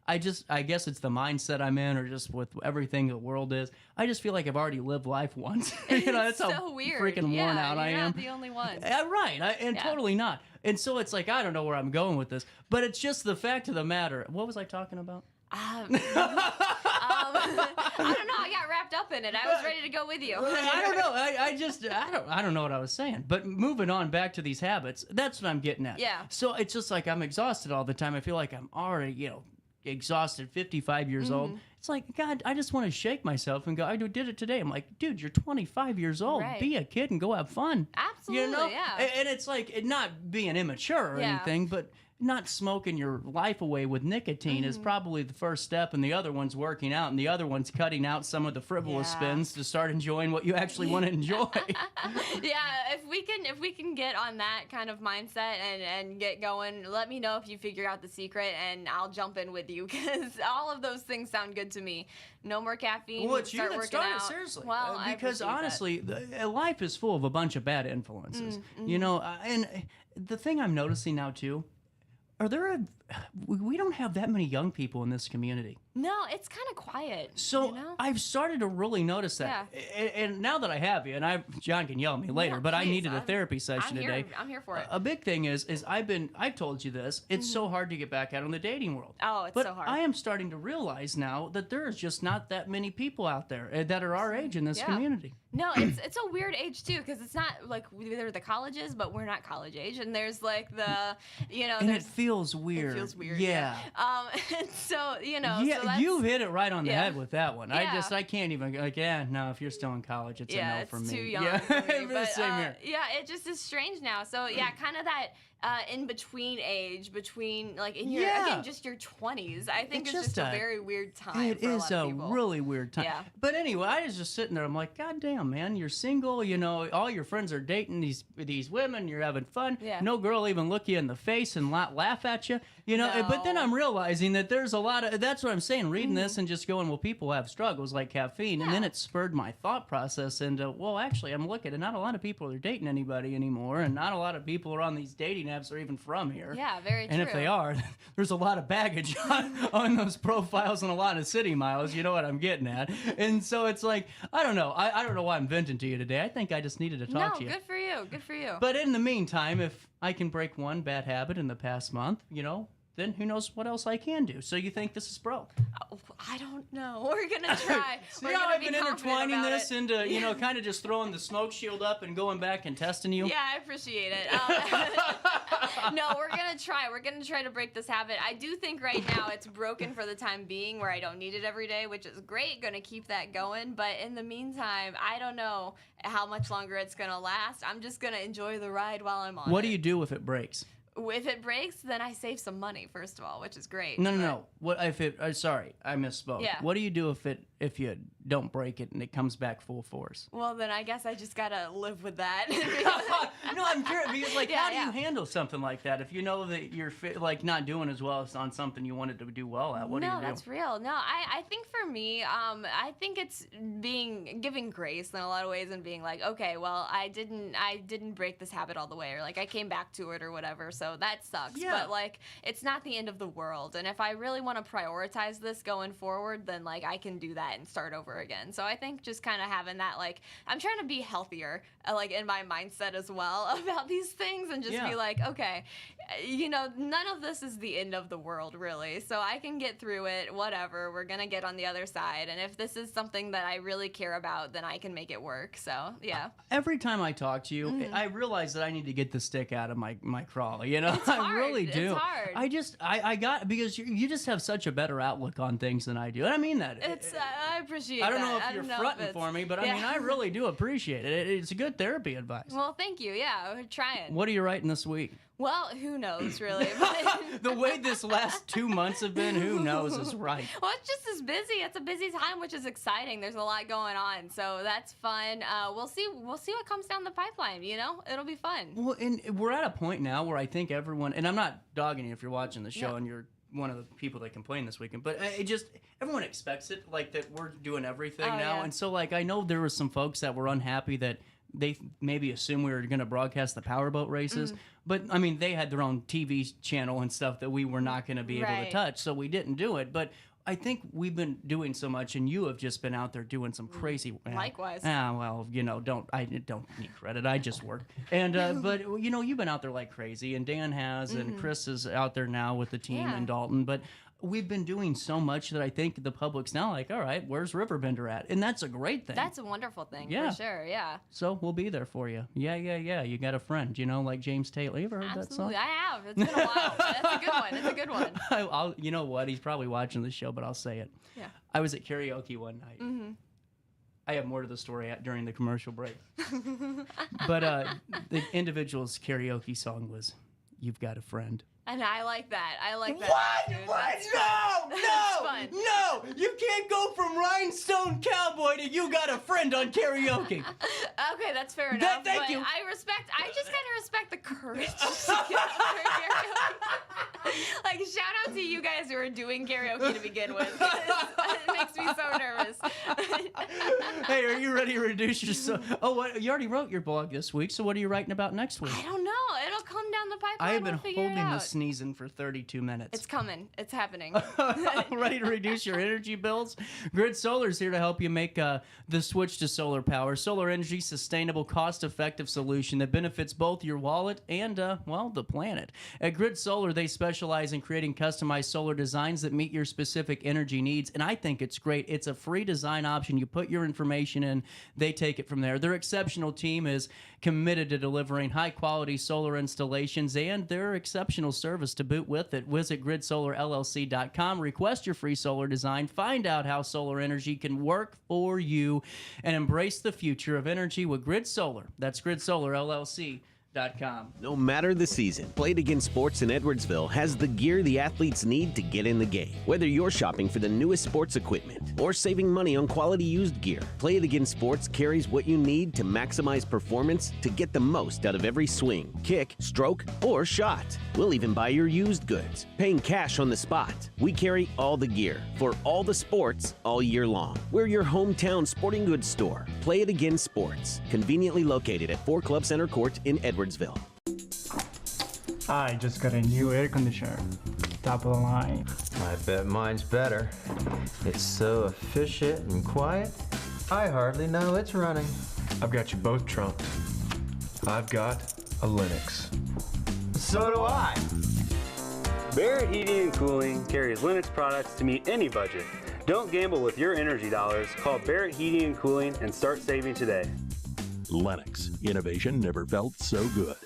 I guess it's the mindset I'm in, or just with everything the world is. I just feel like I've already lived life once. That's so how weird. Freaking worn out I am. You're not the only one. Right. Totally not. And so it's like I don't know where I'm going with this, but it's just the fact of the matter. What was I talking about? I don't know. I got wrapped up in it. I was ready to go with you. I don't know. I don't know what I was saying. But moving on back to these habits, that's what I'm getting at. Yeah. So it's just like I'm exhausted all the time. I feel like I'm already, exhausted, 55 years old. It's like, God, I just want to shake myself and go, I did it today. I'm like, dude, you're 25 years old. Right. Be a kid and go have fun. Absolutely, yeah. And it's like not being immature or anything, but not smoking your life away with nicotine is probably the first step, and the other one's working out, and the other one's cutting out some of the frivolous spins to start enjoying what you actually want to enjoy. Yeah, if we can get on that kind of mindset and get going, let me know if you figure out the secret, and I'll jump in with you because all of those things sound good to me. No more caffeine. Well, it's you start that working started, out. seriously. Well, because honestly, life is full of a bunch of bad influences. And the thing I'm noticing now too, we don't have that many young people in this community. No, it's kind of quiet. So I've started to really notice that. Yeah. And now that I have you, and John can yell at me later, but I needed a therapy session today. I'm here for it. A big thing is I've told you this, it's so hard to get back out in the dating world. Oh, it's so hard. But I am starting to realize now that there is just not that many people out there that are our age in this community. No, it's a weird age too, because it's not like they're the colleges, but we're not college age, and there's like the, and it feels weird. It feels weird. Yeah. So Yeah, you've hit it right on the head with that one. Yeah. I can't even no. If you're still in college, it's a no for me. It's too young. Yeah, for me. But, same here. Yeah, it just is strange now. So kind of in between age, between like in your again just your 20s. I think it's just a very weird time. It for is a lot a of people. really weird time. Yeah. But anyway, I was just sitting there. I'm like, God damn, man, you're single. You know, all your friends are dating these women. You're having fun. Yeah. No girl even look you in the face and laugh at you. You know. But then I'm realizing that there's a lot of. That's what I'm saying. Reading this and just going, well, people have struggles like caffeine, and then it spurred my thought process into, well, actually, I'm looking, and not a lot of people are dating anybody anymore, and not a lot of people are on these dating apps are even from here. Yeah, very true. And if they are, there's a lot of baggage on those profiles and a lot of city miles. You know what I'm getting at. And so it's like, I don't know. I don't know why I'm venting to you today. I think I just needed to talk to you. No, good for you. Good for you. But in the meantime, if I can break one bad habit in the past month, you know, then who knows what else I can do. So you think this is broke? I don't know. We're going to try. See how I've been intertwining this into, you know, kind of just throwing the smoke shield up and going back and testing you? Yeah, I appreciate it. No, we're going to try. We're going to try to break this habit. I do think right now it's broken for the time being where I don't need it every day, which is great. Going to keep that going. But in the meantime, I don't know how much longer it's going to last. I'm just going to enjoy the ride while I'm on What do you do if it breaks? If it breaks, then I save some money, first of all, which is great. No. What if it? Sorry, I misspoke. Yeah. What do you do if you don't break it and it comes back full force? Well, then I guess I just gotta live with that. No, I'm curious because, like, how do you handle something like that if you know that you're like not doing as well as on something you wanted to do well at? What do you do? No, that's real. No, I think for me, I think it's giving grace in a lot of ways and being like, okay, well, I didn't break this habit all the way, or like I came back to it or whatever. So that sucks. Yeah. But like, it's not the end of the world. And if I really want to prioritize this going forward, then like I can do that and start over again. So I think just kind of having that, like, I'm trying to be healthier, like in my mindset as well about these things, and just be like, okay, you know, none of this is the end of the world really. So I can get through it, whatever. We're going to get on the other side. And if this is something that I really care about, then I can make it work. So yeah. Every time I talk to you, I realize that I need to get the stick out of my craw. You know, It's I hard. really do. It's hard. I got, because you just have such a better outlook on things than I do. And I mean that. It's I appreciate that. I don't know if you're fronting for me, but I mean, I really do appreciate it. It's good therapy advice. Well, thank you. Yeah, we're trying. What are you writing this week? Well, who knows, really? The way this last 2 months have been, who knows is right. Well, it's just as busy. It's a busy time, which is exciting. There's a lot going on, so that's fun. We'll see what comes down the pipeline. You know, it'll be fun. Well, and we're at a point now where I think everyone, and I'm not dogging you if you're watching the show and you're one of the people that complained this weekend, but it just, everyone expects it, like that we're doing everything now. And so, like, I know there was some folks that were unhappy that they maybe assumed we were going to broadcast the powerboat races, but I mean, they had their own TV channel and stuff that we were not going to be able to touch, so we didn't do it. But I think we've been doing so much, and you have just been out there doing some crazy. Likewise. Well, you know, I don't need credit. I just work. And but you know, you've been out there like crazy, and Dan has, and Chris is out there now with the team in Dalton. But we've been doing so much that I think the public's now like, all right, where's RiverBender at? And that's a great thing. That's a wonderful thing, Yeah. for sure, yeah. So we'll be there for you. Yeah. You got a friend, you know, like James Taylor. You ever heard Absolutely, that song? I have. It's been a while. That's a good one. It's a good one. I'll, you know what? He's probably watching the show, but I'll say it. Yeah. I was at karaoke one night. I have more to the story during the commercial break. But the individual's karaoke song was "You've Got a Friend." And I like that. I like that. What? Dude. What? That's No! fun. No! That's fun. No! You can't go from Rhinestone Cowboy to "You Got a Friend" on karaoke. Okay, that's fair enough. Thank but you. I just gotta respect the courage to get up for karaoke. Like, shout out to you guys who are doing karaoke to begin with. It makes me so nervous. Hey, are you ready to reduce your... Oh, what? You already wrote your blog this week, so what are you writing about next week? I don't know. It'll come down the pipeline. I have been We'll figure it holding out. this sneezing for 32 minutes. It's coming. It's happening. Ready to reduce your energy bills? Grid Solar is here to help you make the switch to solar power. Solar energy, sustainable, cost-effective solution that benefits both your wallet and, well, the planet. At Grid Solar, they specialize in creating customized solar designs that meet your specific energy needs, and I think it's great. It's a free design option. You put your information in, they take it from there. Their exceptional team is committed to delivering high-quality solar installations and their exceptional service to boot with it. Visit gridsolarllc.com, request your free solar design, find out how solar energy can work for you, and embrace the future of energy with Grid Solar. That's gridsolarllc.com. No matter the season, Play It Again Sports in Edwardsville has the gear the athletes need to get in the game. Whether you're shopping for the newest sports equipment or saving money on quality used gear, Play It Again Sports carries what you need to maximize performance to get the most out of every swing, kick, stroke, or shot. We'll even buy your used goods, paying cash on the spot. We carry all the gear for all the sports all year long. We're your hometown sporting goods store. Play It Again Sports, conveniently located at 4 Club Center Court in Edwardsville. I just got a new air conditioner. Top of the line. I bet mine's better. It's so efficient and quiet, I hardly know it's running. I've got you both trumped. I've got a Linux. So do I. Barrett Heating and Cooling carries Linux products to meet any budget. Don't gamble with your energy dollars. Call Barrett Heating and Cooling and start saving today. Lennox. Innovation never felt so good.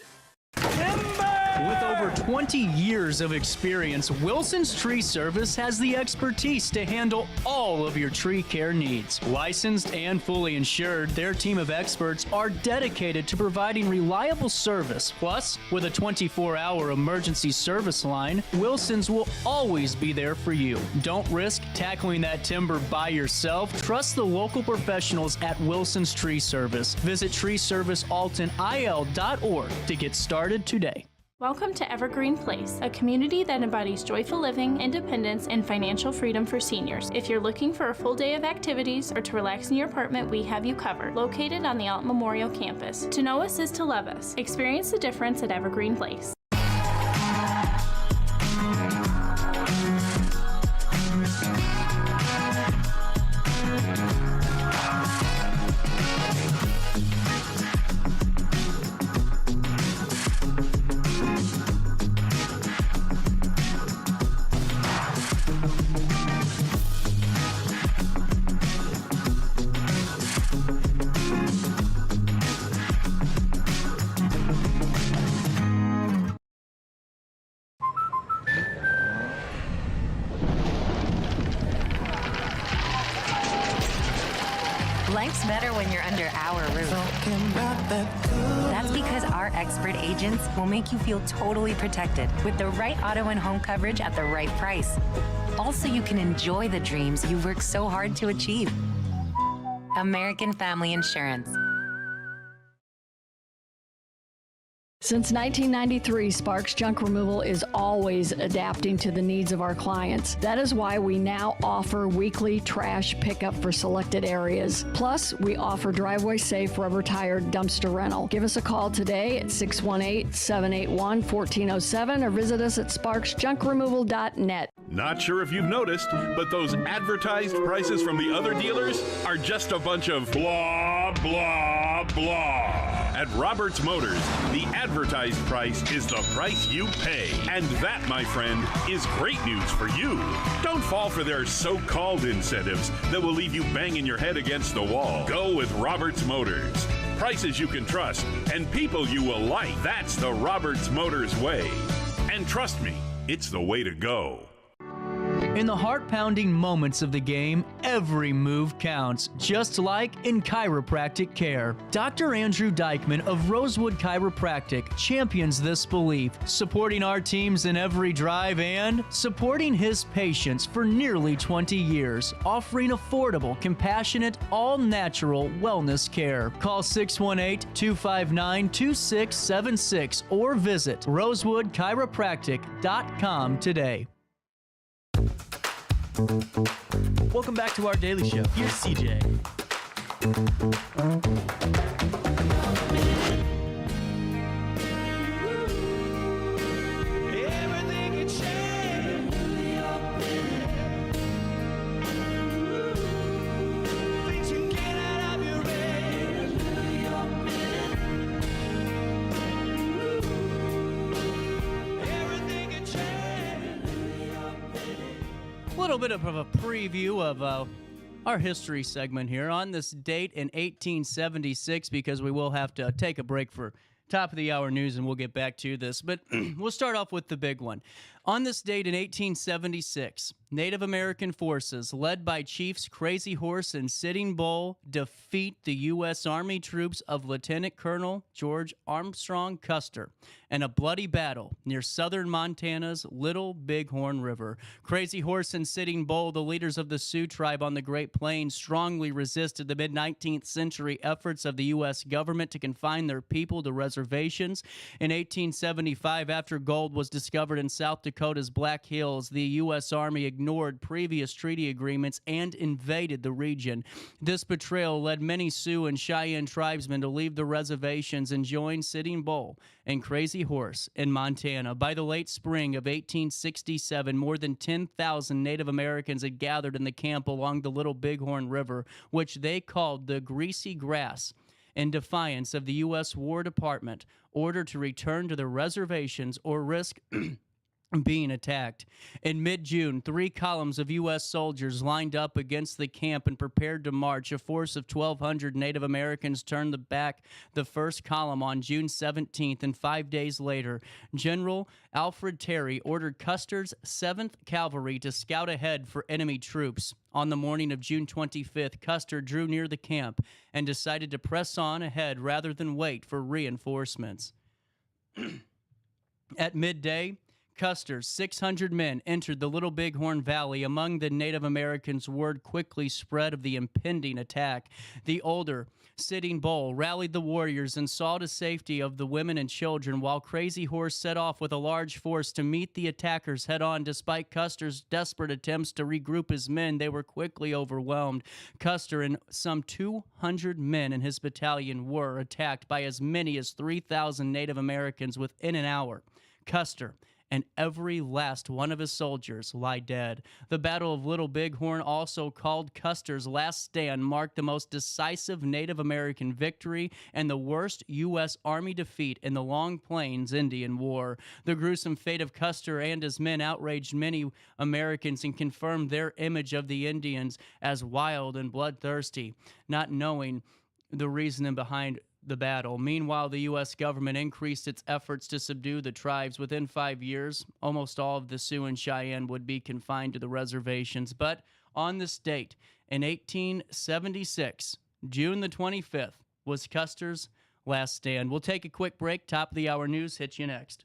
With over 20 years of experience, Wilson's Tree Service has the expertise to handle all of your tree care needs. Licensed and fully insured, their team of experts are dedicated to providing reliable service. Plus, with a 24-hour emergency service line, Wilson's will always be there for you. Don't risk tackling that timber by yourself. Trust the local professionals at Wilson's Tree Service. Visit treeservicealtonil.org to get started today. Welcome to Evergreen Place, a community that embodies joyful living, independence, and financial freedom for seniors. If you're looking for a full day of activities or to relax in your apartment, we have you covered. Located on the Alton Memorial Campus. To know us is to love us. Experience the difference at Evergreen Place. Life's better when you're under our roof. That's because our expert agents will make you feel totally protected with the right auto and home coverage at the right price. Also, you can enjoy the dreams you've worked so hard to achieve. American Family Insurance. Since 1993, Sparks Junk Removal is always adapting to the needs of our clients. That is why we now offer weekly trash pickup for selected areas. Plus, we offer driveway-safe rubber-tired dumpster rental. Give us a call today at 618-781-1407 or visit us at sparksjunkremoval.net. Not sure if you've noticed, but those advertised prices from the other dealers are just a bunch of blah, blah, blah. At Roberts Motors, the advertised price is the price you pay. And that, my friend, is great news for you. Don't fall for their so-called incentives that will leave you banging your head against the wall. Go with Roberts Motors. Prices you can trust and people you will like. That's the Roberts Motors way. And trust me, it's the way to go. In the heart-pounding moments of the game, every move counts, just like in chiropractic care. Dr. Andrew Dykman of Rosewood Chiropractic champions this belief, supporting our teams in every drive and supporting his patients for nearly 20 years, offering affordable, compassionate, all-natural wellness care. Call 618-259-2676 or visit rosewoodchiropractic.com today. Welcome back to our daily show. Here's CJ. Everything can change. Things can get out of your head. Everything can change. A little bit of a preview of our history segment here on this date in 1876, because we will have to take a break for top of the hour news and we'll get back to this. But we'll start off with the big one. On this date in 1876, Native American forces, led by Chiefs Crazy Horse and Sitting Bull, defeat the U.S. Army troops of Lieutenant Colonel George Armstrong Custer in a bloody battle near southern Montana's Little Bighorn River. Crazy Horse and Sitting Bull, the leaders of the Sioux tribe on the Great Plains, strongly resisted the mid-19th century efforts of the U.S. government to confine their people to reservations. In 1875, after gold was discovered in South Dakota's Black Hills, the U.S. Army ignored previous treaty agreements and invaded the region. This betrayal led many Sioux and Cheyenne tribesmen to leave the reservations and join Sitting Bull and Crazy Horse in Montana. By the late spring of 1867, more than 10,000 Native Americans had gathered in the camp along the Little Bighorn River, which they called the Greasy Grass, in defiance of the U.S. War Department order to return to their reservations or risk being attacked. In mid-June, 3 columns of U.S. soldiers lined up against the camp and prepared to march. A force of 1,200 Native Americans turned back the first column on June 17th, and 5 days later, General Alfred Terry ordered Custer's 7th Cavalry to scout ahead for enemy troops. On the morning of June 25th, Custer drew near the camp and decided to press on ahead rather than wait for reinforcements. At midday, Custer's 600 men entered the Little Bighorn Valley. Among the Native Americans, word quickly spread of the impending attack. The older Sitting Bull rallied the warriors and saw to safety of the women and children, while Crazy Horse set off with a large force to meet the attackers head-on. Despite Custer's desperate attempts to regroup his men, they were quickly overwhelmed. Custer and some 200 men in his battalion were attacked by as many as 3,000 Native Americans within an hour. Custer and every last one of his soldiers lie dead. The Battle of Little Bighorn, also called Custer's Last Stand, marked the most decisive Native American victory and the worst U.S. Army defeat in the Long Plains Indian War. The gruesome fate of Custer and his men outraged many Americans and confirmed their image of the Indians as wild and bloodthirsty, not knowing the reasoning behind the battle. Meanwhile, the U.S. government increased its efforts to subdue the tribes. Within 5 years, almost all of the Sioux and Cheyenne would be confined to the reservations. But on this date, in 1876, June the 25th, was Custer's last stand. We'll take a quick break. Top of the hour news hits you next.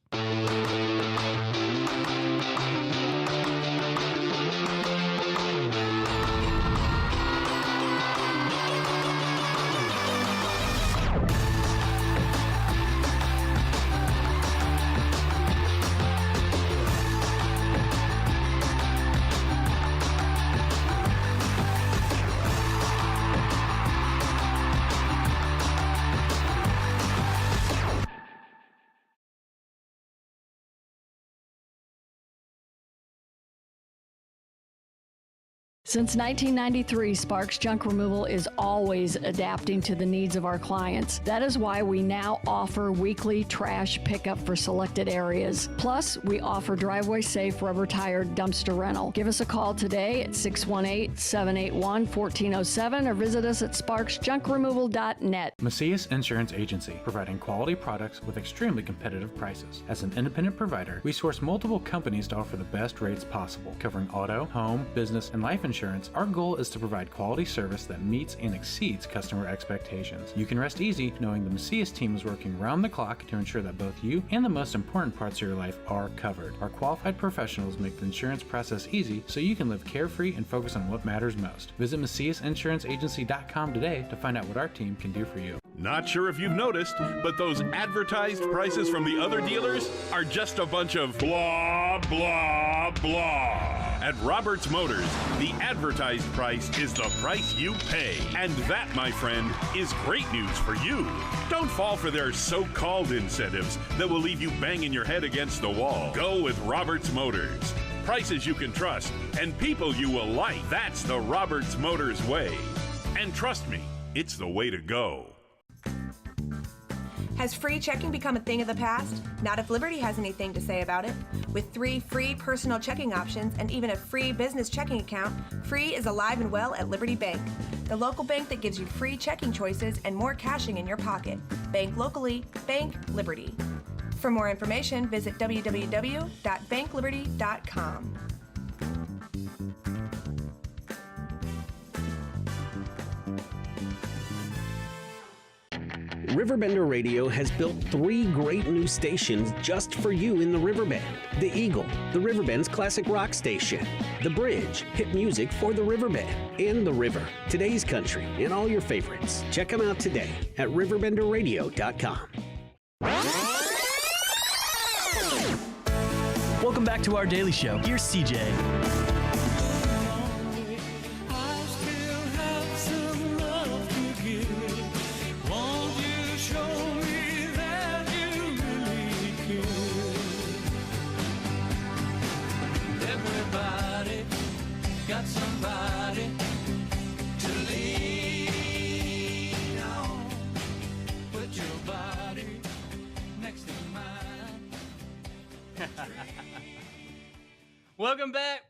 Since 1993, Sparks Junk Removal is always adapting to the needs of our clients. That is why we now offer weekly trash pickup for selected areas. Plus, we offer driveway-safe rubber-tired dumpster rental. Give us a call today at 618-781-1407 or visit us at sparksjunkremoval.net. Macias Insurance Agency, providing quality products with extremely competitive prices. As an independent provider, we source multiple companies to offer the best rates possible, covering auto, home, business, and life insurance. Our goal is to provide quality service that meets and exceeds customer expectations. You can rest easy knowing the Macias team is working round the clock to ensure that both you and the most important parts of your life are covered. Our qualified professionals make the insurance process easy so you can live carefree and focus on what matters most. Visit MaciasInsuranceAgency.com today to find out what our team can do for you. Not sure if you've noticed, but those advertised prices from the other dealers are just a bunch of blah, blah, blah. At Roberts Motors, the advertised price is the price you pay. And that, my friend, is great news for you. Don't fall for their so-called incentives that will leave you banging your head against the wall. Go with Roberts Motors. Prices you can trust and people you will like. That's the Roberts Motors way. And trust me, it's the way to go. Has free checking become a thing of the past? Not if Liberty has anything to say about it. With 3 free personal checking options and even a free business checking account, Free is alive and well at Liberty Bank, the local bank that gives you free checking choices and more cashing in your pocket. Bank locally, bank Liberty. For more information, visit www.bankliberty.com. Riverbender Radio has built 3 great new stations just for you in the Riverbend. The Eagle, the Riverbend's classic rock station. The Bridge, hit music for the Riverbend. And The River, today's country, and all your favorites. Check them out today at RiverBender.com. Welcome back to our daily show. Here's CJ. Got somebody to lean on. Put your body next to mine. Welcome back.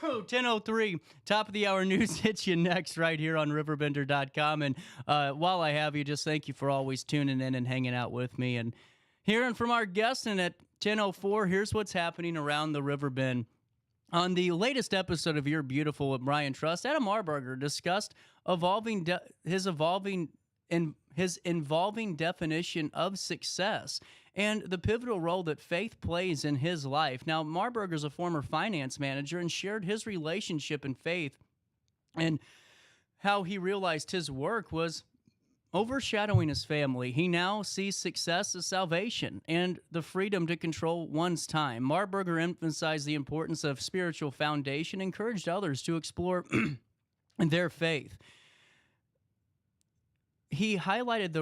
10:03, top of the hour news hits you next right here on RiverBender.com. And while I have you, just thank you for always tuning in and hanging out with me and hearing from our guests. And at 10:04, here's what's happening around the Riverbend. On the latest episode of You're Beautiful with Brian Trust, Adam Marburger discussed his evolving definition of success and the pivotal role that faith plays in his life. Now, Marburger's a former finance manager and shared his relationship in faith and how he realized his work was overshadowing his family. He now sees success as salvation and the freedom to control one's time. Marburger emphasized the importance of spiritual foundation, encouraged others to explore their faith. He highlighted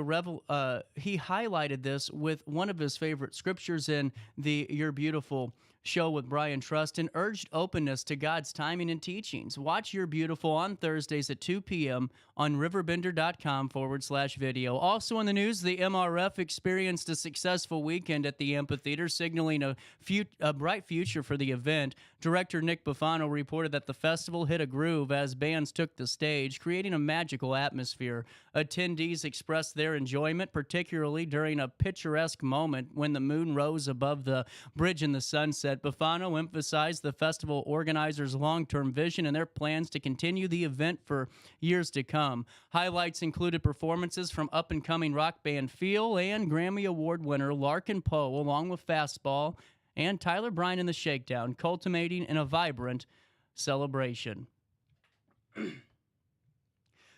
this with one of his favorite scriptures in the You're Beautiful show with Brian Trust and urged openness to God's timing and teachings. Watch You're Beautiful on Thursdays at 2 p.m. on RiverBender.com/video. Also in the news, the MRF experienced a successful weekend at the amphitheater, signaling a bright future for the event. Director Nick Buffano reported that the festival hit a groove as bands took the stage, creating a magical atmosphere. Attendees expressed their enjoyment, particularly during a picturesque moment when the moon rose above the bridge in the sunset. Buffano emphasized the festival organizers' long-term vision and their plans to continue the event for years to come. Highlights included performances from up-and-coming rock band Feel and Grammy Award winner Larkin Poe, along with Fastball and Tyler Bryan in the Shakedown, culminating in a vibrant celebration.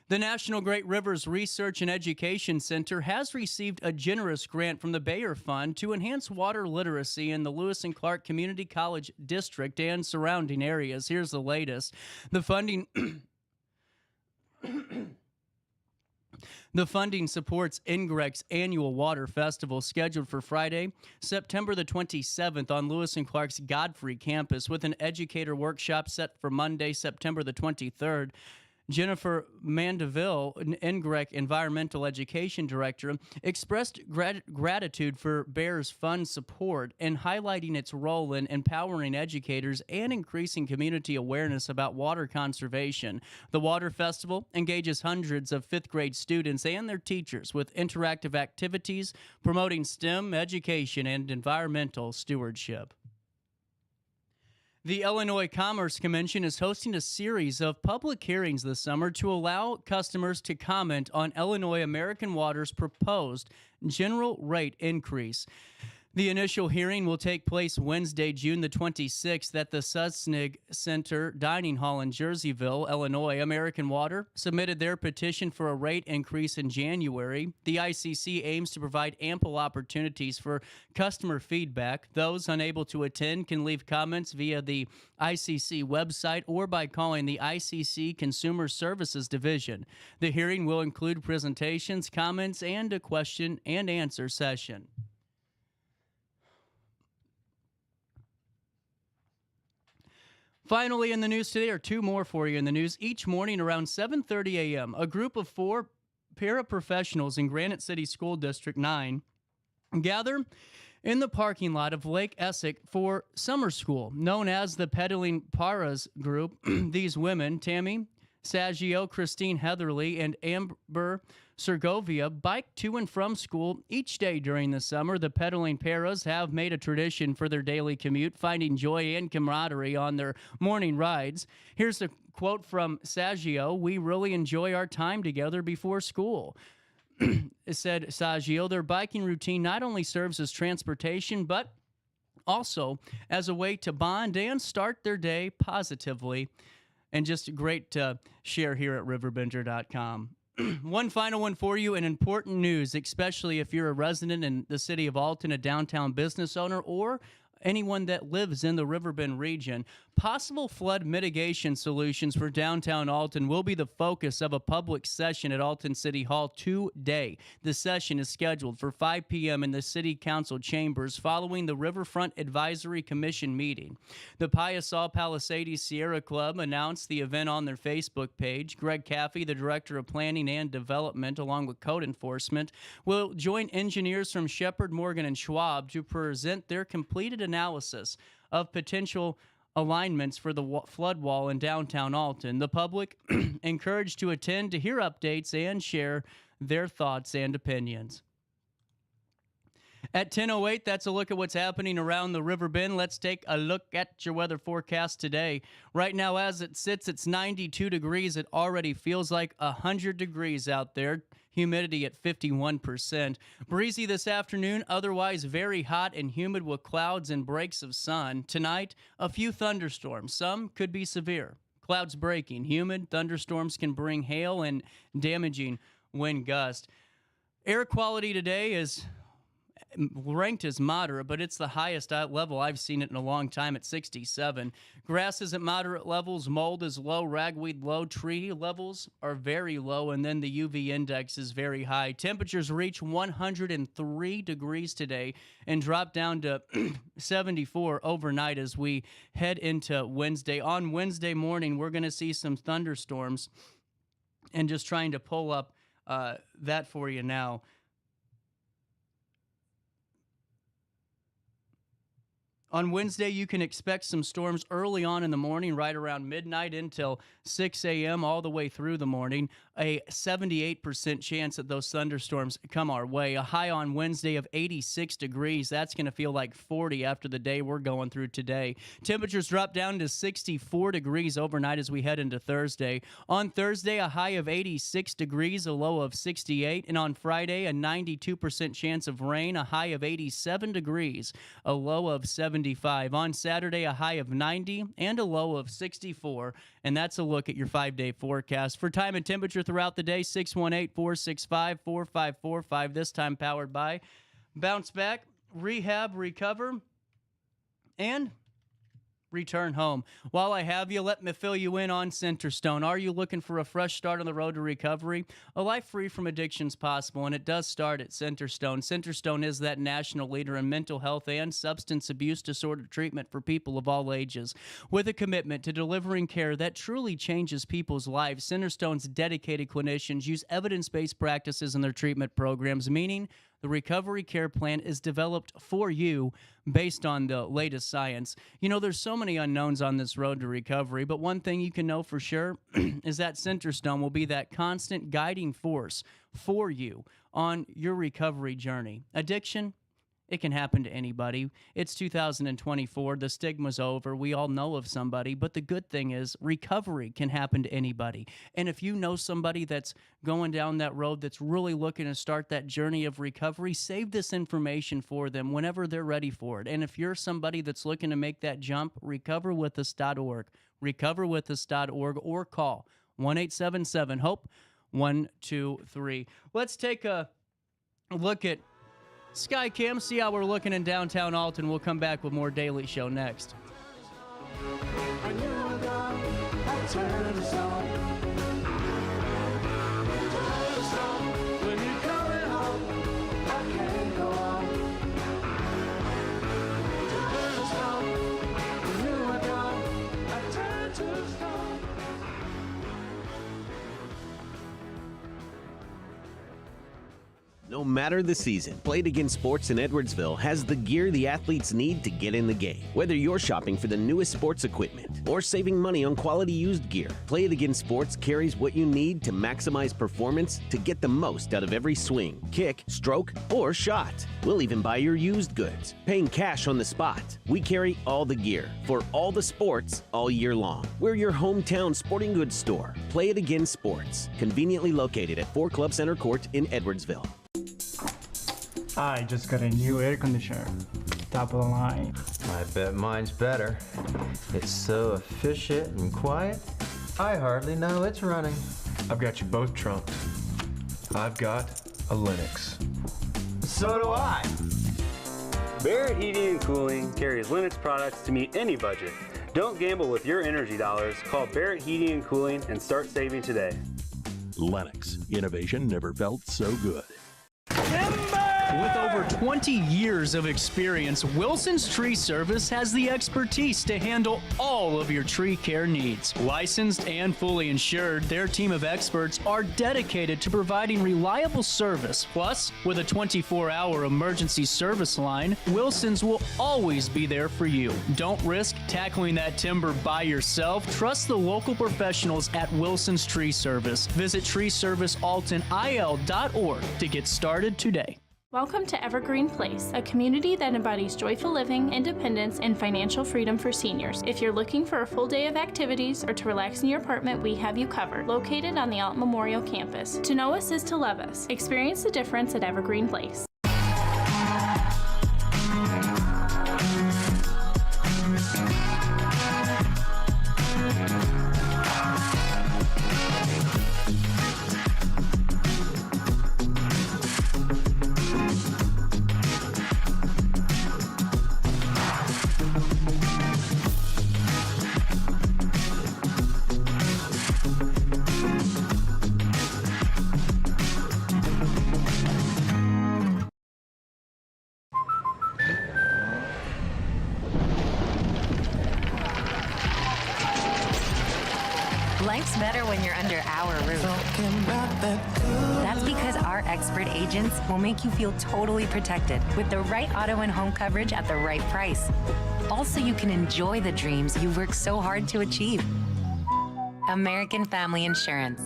The National Great Rivers Research and Education Center has received a generous grant from the Bayer Fund to enhance water literacy in the Lewis and Clark Community College District and surrounding areas. Here's the latest. The funding supports NGREC's annual water festival scheduled for Friday, September the 27th on Lewis and Clark's Godfrey campus with an educator workshop set for Monday, September the 23rd. Jennifer Mandeville, NGREC Environmental Education Director, expressed gratitude for Bayer's fund support and highlighting its role in empowering educators and increasing community awareness about water conservation. The Water Festival engages hundreds of fifth-grade students and their teachers with interactive activities promoting STEM education and environmental stewardship. The Illinois Commerce Commission is hosting a series of public hearings this summer to allow customers to comment on Illinois American Water's proposed general rate increase. The initial hearing will take place Wednesday, June the 26th at the Susnig Center Dining Hall in Jerseyville, Illinois. American Water submitted their petition for a rate increase in January. The ICC aims to provide ample opportunities for customer feedback. Those unable to attend can leave comments via the ICC website or by calling the ICC Consumer Services Division. The hearing will include presentations, comments, and a question and answer session. Finally, in the news today are two more for you in the news. Each morning around 7:30 a.m., a group of 4 paraprofessionals in Granite City School District 9 gather in the parking lot of Lake Essex for summer school, known as the Pedaling Paras Group. These women, Tammy Saggio, Christine Heatherly, and Amber Segovia bike to and from school each day during the summer. The pedaling paras have made a tradition for their daily commute, finding joy and camaraderie on their morning rides. Here's a quote from Saggio: "We really enjoy our time together before school." Said Saggio, their biking routine not only serves as transportation, but also as a way to bond and start their day positively. And just great to share here at RiverBender.com. One final one for you, and important news, especially if you're a resident in the city of Alton, a downtown business owner, or anyone that lives in the Riverbend region. Possible flood mitigation solutions for downtown Alton will be the focus of a public session at Alton City Hall today. The session is scheduled for 5 p.m. in the City Council chambers following the Riverfront Advisory Commission meeting. The Piasaw Palisades Sierra Club announced the event on their Facebook page. Greg Caffey, the Director of Planning and Development, along with Code Enforcement, will join engineers from Shepherd, Morgan, and Schwab to present their completed analysis of potential alignments for the flood wall in downtown Alton. The public encouraged to attend to hear updates and share their thoughts and opinions. At 10:08, that's a look at what's happening around the Riverbend. Let's take a look at your weather forecast today. Right now, as it sits, it's 92 degrees. It already feels like 100 degrees out there. Humidity at 51%. Breezy this afternoon, otherwise very hot and humid with clouds and breaks of sun. Tonight, a few thunderstorms. Some could be severe. Clouds breaking, humid. Thunderstorms can bring hail and damaging wind gusts. Air quality today is ranked as moderate, but it's the highest level I've seen it in a long time at 67. Grass is at moderate levels, mold is low, ragweed low, tree levels are very low, and then the UV index is very high. Temperatures reach 103 degrees today and drop down to 74 overnight as we head into Wednesday. On Wednesday morning, we're going to see some thunderstorms, and just trying to pull up that for you now. On Wednesday, you can expect some storms early on in the morning, right around midnight until 6 a.m. all the way through the morning. A 78% chance that those thunderstorms come our way. A high on Wednesday of 86 degrees. That's going to feel like 40 after the day we're going through today. Temperatures drop down to 64 degrees overnight as we head into Thursday. On Thursday, a high of 86 degrees, a low of 68. And on Friday, a 92% chance of rain, a high of 87 degrees, a low of 75. On Saturday, a high of 90 and a low of 64. And that's a look at your 5-day forecast. For time and temperature throughout the day, 618-465-4545. This time powered by Bounce Back, Rehab, Recover, and Return Home. While I have you, let me fill you in on Centerstone. Are you looking for a fresh start on the road to recovery? A life free from addiction is possible, and it does start at Centerstone. Centerstone is that national leader in mental health and substance abuse disorder treatment for people of all ages. With a commitment to delivering care that truly changes people's lives, Centerstone's dedicated clinicians use evidence-based practices in their treatment programs, meaning the recovery care plan is developed for you based on the latest science. You know, there's so many unknowns on this road to recovery, but one thing you can know for sure is that Centerstone will be that constant guiding force for you on your recovery journey. Addiction, it can happen to anybody. It's 2024. The stigma's over. We all know of somebody. But the good thing is recovery can happen to anybody. And if you know somebody that's going down that road that's really looking to start that journey of recovery, save this information for them whenever they're ready for it. And if you're somebody that's looking to make that jump, recoverwithus.org. Recoverwithus.org or call 1-877-HOPE-123. Let's take a look at Skycam, see how we're looking in downtown Alton. We'll come back with more Daily Show next. No matter the season, Play It Again Sports in Edwardsville has the gear the athletes need to get in the game. Whether you're shopping for the newest sports equipment or saving money on quality used gear, Play It Again Sports carries what you need to maximize performance to get the most out of every swing, kick, stroke, or shot. We'll even buy your used goods, paying cash on the spot. We carry all the gear for all the sports all year long. We're your hometown sporting goods store. Play It Again Sports, conveniently located at 4 Club Center Court in Edwardsville. I just got a new air conditioner. Top of the line. I bet mine's better. It's so efficient and quiet, I hardly know it's running. I've got you both trumped. I've got a Lennox. So do I. Barrett Heating and Cooling carries Lennox products to meet any budget. Don't gamble with your energy dollars. Call Barrett Heating and Cooling and start saving today. Lennox. Innovation never felt so good. With over 20 years of experience, Wilson's Tree Service has the expertise to handle all of your tree care needs. Licensed and fully insured, their team of experts are dedicated to providing reliable service. Plus, with a 24-hour emergency service line, Wilson's will always be there for you. Don't risk tackling that timber by yourself. Trust the local professionals at Wilson's Tree Service. Visit treeservicealtonil.org to get started today. Welcome to Evergreen Place, a community that embodies joyful living, independence, and financial freedom for seniors. If you're looking for a full day of activities or to relax in your apartment, we have you covered. Located on the Alton Memorial Campus. To know us is to love us. Experience the difference at Evergreen Place. Life's better when you're under our roof. That's because our expert agents will make you feel totally protected with the right auto and home coverage at the right price. Also, you can enjoy the dreams you worked so hard to achieve. American Family Insurance.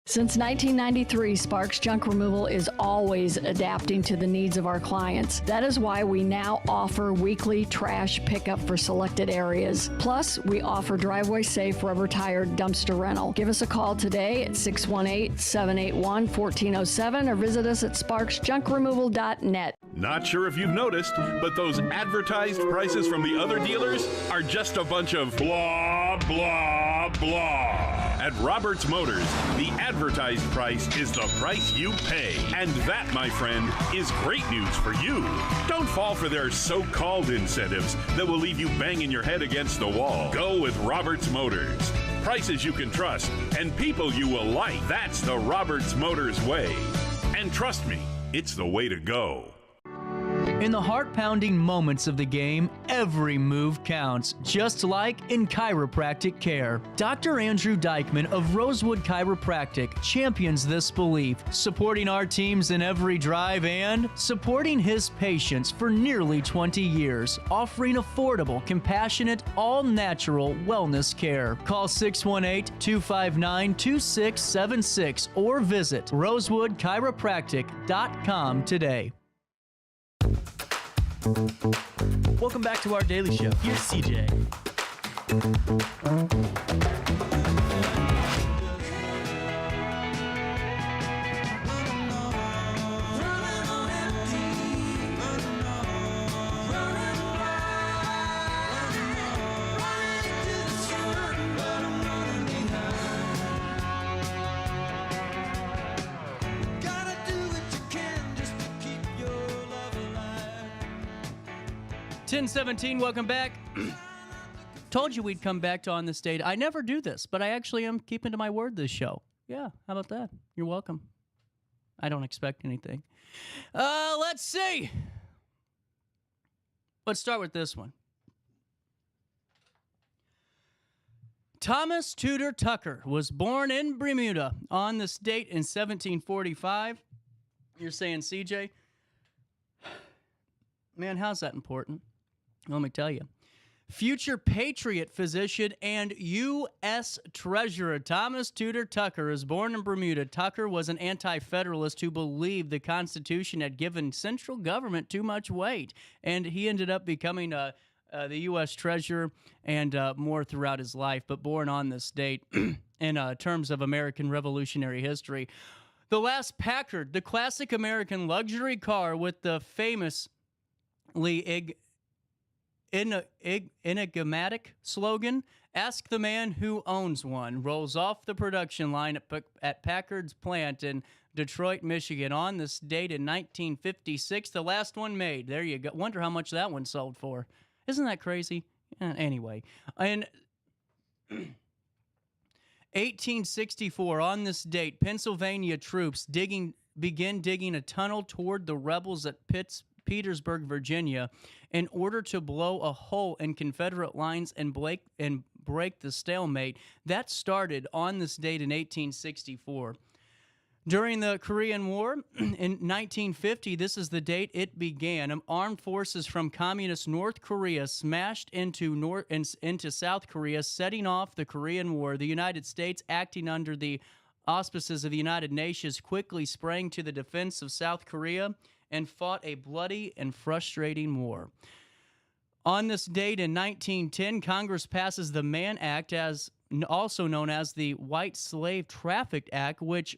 Since 1993, Sparks Junk Removal is always adapting to the needs of our clients. That is why we now offer weekly trash pickup for selected areas. Plus, we offer driveway-safe rubber-tired dumpster rental. Give us a call today at 618-781-1407 or visit us at sparksjunkremoval.net. Not sure if you've noticed, but those advertised prices from the other dealers are just a bunch of blah, blah, blah. At Roberts Motors, the advertised price is the price you pay. And that, my friend, is great news for you. Don't fall for their so-called incentives that will leave you banging your head against the wall. Go with Roberts Motors. Prices you can trust and people you will like. That's the Roberts Motors way. And trust me, it's the way to go. In the heart-pounding moments of the game, every move counts, just like in chiropractic care. Dr. Andrew Dykman of Rosewood Chiropractic champions this belief, supporting our teams in every drive and supporting his patients for nearly 20 years, offering affordable, compassionate, all-natural wellness care. Call 618-259-2676 or visit rosewoodchiropractic.com today. Welcome back to our daily show. Here's CJ. .17, welcome back. Told you we'd come back to On This Date. I never do this, but I actually am keeping to my word this show. Yeah, how about that? You're welcome. I don't expect anything. Let's see. Let's start with this one. Thomas Tudor Tucker was born in Bermuda on this date in 1745. You're saying, CJ? Man, how's that important? Let me tell you. Future patriot physician and U.S. Treasurer Thomas Tudor Tucker is born in Bermuda. Tucker was an anti-federalist who believed the Constitution had given central government too much weight, and he ended up becoming the U.S. Treasurer and more throughout his life, but born on this date in terms of American Revolutionary history. The last Packard, the classic American luxury car with the famously enigmatic slogan, "Ask the man who owns one," rolls off the production line at Packard's plant in Detroit, Michigan on this date in 1956, the last one made. There you go. Wonder how much that one sold for. Isn't that crazy? Anyway, in 1864, on this date, Pennsylvania troops begin digging a tunnel toward the rebels at Petersburg, Virginia, in order to blow a hole in Confederate lines and break the stalemate. That started on this date in 1864. During the Korean War in 1950, this is the date it began. Armed forces from communist North Korea smashed into South Korea, setting off the Korean War. The United States, acting under the auspices of the United Nations, quickly sprang to the defense of South Korea and fought a bloody and frustrating war. On this date in 1910, Congress passes the Mann Act, also known as the White Slave Traffic Act, which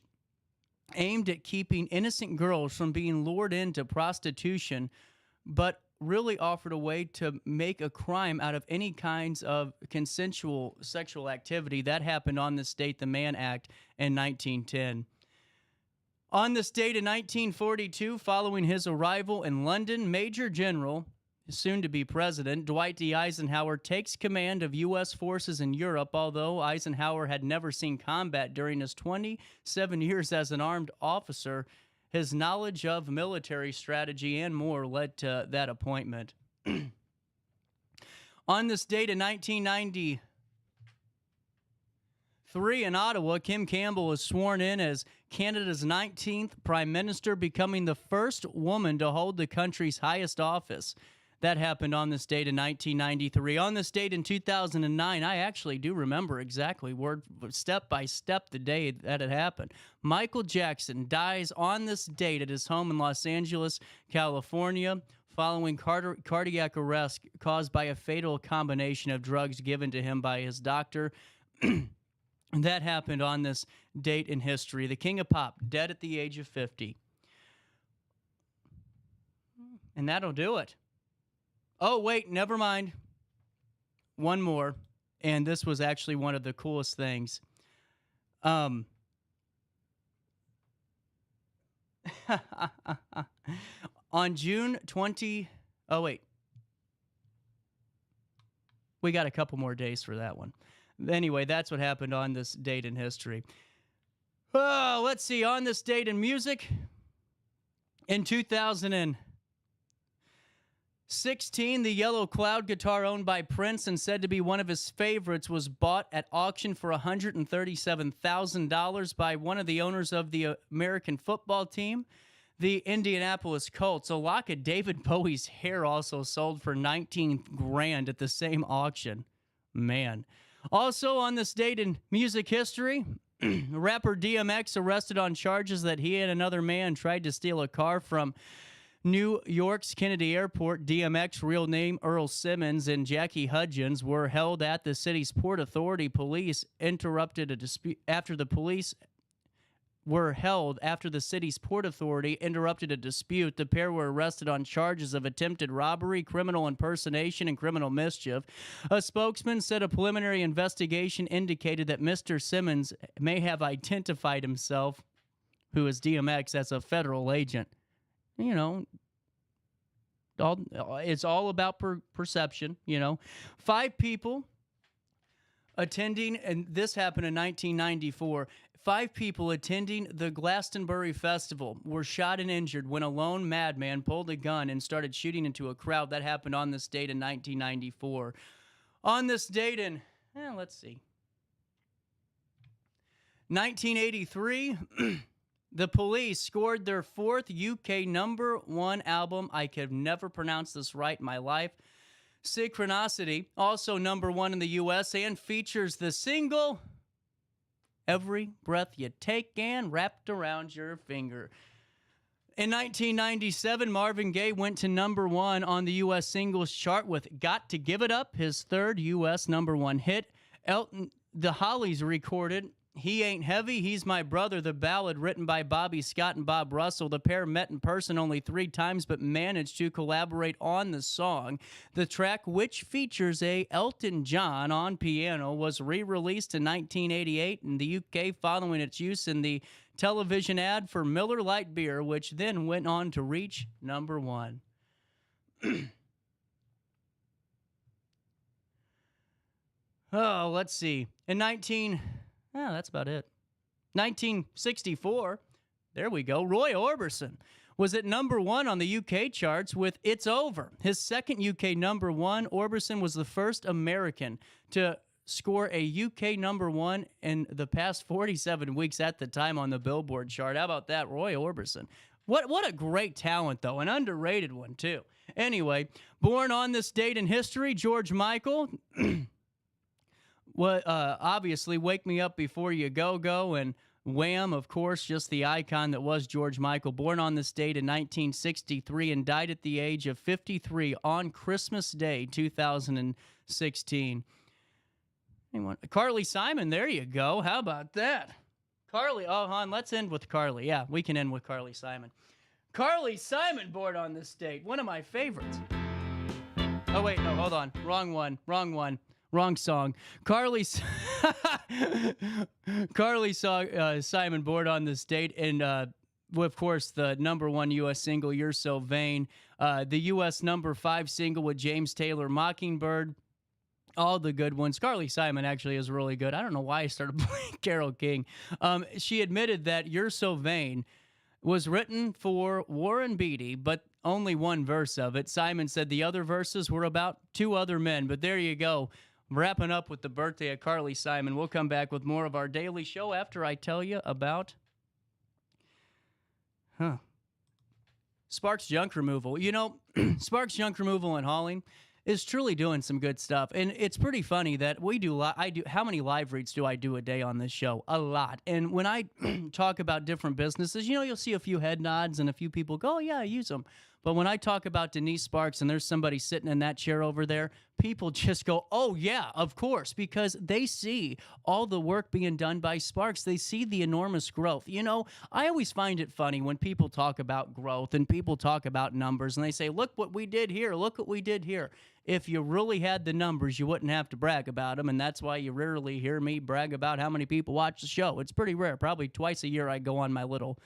aimed at keeping innocent girls from being lured into prostitution, but really offered a way to make a crime out of any kinds of consensual sexual activity. That happened on this date, the Mann Act, in 1910. On this date in 1942, following his arrival in London, Major General, soon-to-be President, Dwight D. Eisenhower takes command of U.S. forces in Europe. Although Eisenhower had never seen combat during his 27 years as an armed officer, his knowledge of military strategy and more led to that appointment. On this date in 1993 in Ottawa, Kim Campbell was sworn in as Canada's 19th Prime Minister, becoming the first woman to hold the country's highest office. That happened on this date in 1993. On this date in 2009, I actually do remember exactly, step by step, the day that it happened. Michael Jackson dies on this date at his home in Los Angeles, California, following cardiac arrest caused by a fatal combination of drugs given to him by his doctor. That happened on this date in history. The King of Pop, dead at the age of 50. And that'll do it. Oh, wait, never mind. One more. And this was actually one of the coolest things. On June 20... Oh, wait. We got a couple more days for that one. Anyway, that's what happened on this date in history. Oh, let's see. On this date in music, in 2016, the Yellow Cloud guitar owned by Prince and said to be one of his favorites was bought at auction for $137,000 by one of the owners of the American football team, the Indianapolis Colts. A lock of David Bowie's hair also sold for $19,000 at the same auction. Man. Also on this date in music history, rapper DMX arrested on charges that he and another man tried to steal a car from New York's Kennedy Airport. DMX, real name Earl Simmons, and Jackie Hudgens were held at the city's Port Authority. Police interrupted a dispute after the city's Port Authority interrupted a dispute. The pair were arrested on charges of attempted robbery, criminal impersonation, and criminal mischief. A spokesman said a preliminary investigation indicated that Mr. Simmons may have identified himself, who is DMX, as a federal agent. You know, it's all about perception, you know. 5 people attending, and this happened in 1994, 5 people attending the Glastonbury Festival were shot and injured when a lone madman pulled a gun and started shooting into a crowd. That happened on this date in 1994. On this date in, let's see, 1983, the Police scored their fourth UK #1 album. I could never pronounce this right in my life. Synchronicity, also #1 in the US, and features the single Every Breath You Take and Wrapped Around Your Finger. In 1997, Marvin Gaye went to #1 on the U.S. singles chart with Got to Give It Up, his third U.S. #1 hit. Elton, the Hollies recorded He Ain't Heavy, He's My Brother, the ballad written by Bobby Scott and Bob Russell. The pair met in person only 3 times but managed to collaborate on the song. The track, which features a Elton John on piano, was re-released in 1988 in the UK following its use in the television ad for Miller Lite beer, which then went on to reach #1. Oh, let's see. That's about it. 1964, there we go. Roy Orbison was at #1 on the UK charts with It's Over. His second UK #1, Orbison was the first American to score a UK #1 in the past 47 weeks at the time on the Billboard chart. How about that, Roy Orbison? What a great talent, though, an underrated one, too. Anyway, born on this date in history, George Michael... obviously, Wake Me Up Before You Go, and Wham, of course, just the icon that was George Michael. Born on this date in 1963 and died at the age of 53 on Christmas Day, 2016. Carly Simon, there you go. How about that? Carly, let's end with Carly. Yeah, we can end with Carly Simon. Carly Simon, born on this date. One of my favorites. Oh, wait, no, hold on. Wrong one. Wrong song. Carly Simon, born on this date, and of course the #1 U.S. single, You're So Vain, the U.S. #5 single with James Taylor, Mockingbird, all the good ones. Carly Simon actually is really good. I don't know why I started playing Carole King. She admitted that You're So Vain was written for Warren Beatty, but only one verse of it. Simon said the other verses were about 2 other men, but there you go. Wrapping up with the birthday of Carly Simon. We'll come back with more of our daily show after I tell you about Sparks Junk Removal. You know, Sparks Junk Removal and Hauling is truly doing some good stuff. And it's pretty funny that we do, how many live reads do I do a day on this show? A lot. And when I talk about different businesses, you'll see a few head nods and a few people go, oh, yeah, I use them. But when I talk about Denise Sparks and there's somebody sitting in that chair over there, people just go, oh, yeah, of course, because they see all the work being done by Sparks. They see the enormous growth. I always find it funny when people talk about growth and people talk about numbers and they say, look what we did here, look what we did here. If you really had the numbers, you wouldn't have to brag about them, and that's why you rarely hear me brag about how many people watch the show. It's pretty rare. Probably twice a year I go on my little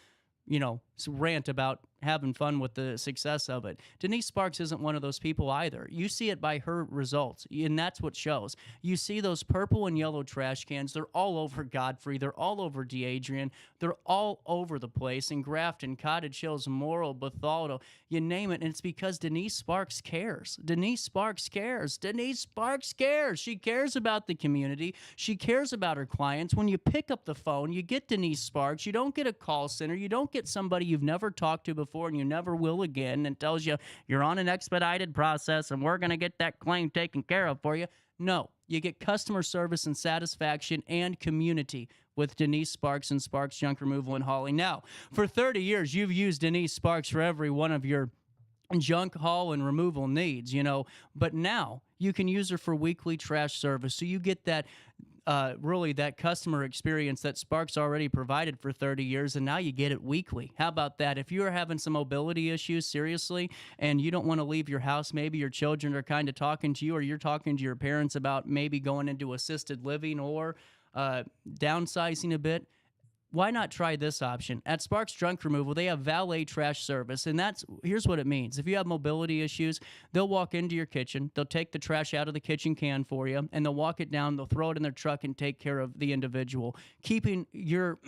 rant about having fun with the success of it. Denise Sparks isn't one of those people either. You see it by her results, and that's what shows. You see those purple and yellow trash cans. They're all over Godfrey. They're all over DeAdrian. They're all over the place in Grafton, Cottage Hills, Morrill, Bethalto, you name it, and it's because Denise Sparks cares. Denise Sparks cares. Denise Sparks cares. She cares about the community. She cares about her clients. When you pick up the phone, you get Denise Sparks. You don't get a call center. You don't get somebody you've never talked to before and you never will again and tells you you're on an expedited process and we're going to get that claim taken care of for you. No, you get customer service and satisfaction and community with Denise Sparks and Sparks Junk Removal and Hauling. Now, for 30 years, you've used Denise Sparks for every one of your junk haul and removal needs, but now you can use her for weekly trash service. So you get that really that customer experience that Sparks already provided for 30 years, and now you get it weekly. How about that? If you're having some mobility issues, seriously, and you don't want to leave your house, maybe your children are kind of talking to you, or you're talking to your parents about maybe going into assisted living or downsizing a bit, why not try this option? At Sparks Junk Removal, they have valet trash service, and here's what it means. If you have mobility issues, they'll walk into your kitchen, they'll take the trash out of the kitchen can for you, and they'll walk it down, they'll throw it in their truck and take care of the individual, keeping your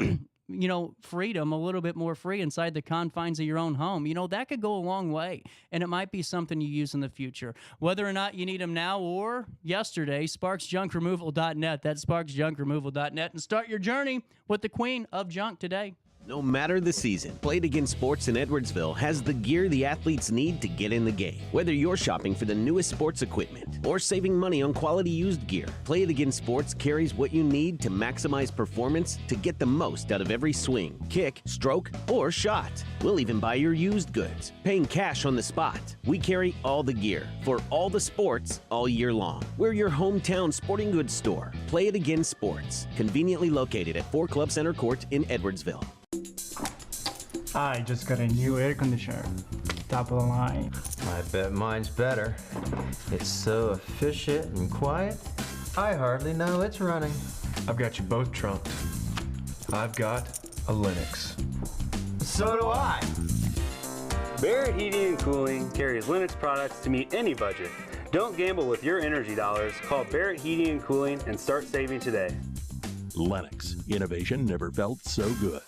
freedom, a little bit more free inside the confines of your own home, that could go a long way. And it might be something you use in the future. Whether or not you need them now or yesterday, sparksjunkremoval.net. That's sparksjunkremoval.net. And start your journey with the queen of junk today. No matter the season, Play It Again Sports in Edwardsville has the gear the athletes need to get in the game. Whether you're shopping for the newest sports equipment or saving money on quality used gear, Play It Again Sports carries what you need to maximize performance to get the most out of every swing, kick, stroke, or shot. We'll even buy your used goods, paying cash on the spot. We carry all the gear for all the sports all year long. We're your hometown sporting goods store. Play It Again Sports, conveniently located at 4 Club Center Court in Edwardsville. I just got a new air conditioner. Top of the line. I bet mine's better. It's so efficient and quiet, I hardly know it's running. I've got you both trumped. I've got a Linux. So do I. Barrett Heating and Cooling carries Linux products to meet any budget. Don't gamble with your energy dollars. Call Barrett Heating and Cooling and start saving today. Lennox. Innovation never felt so good.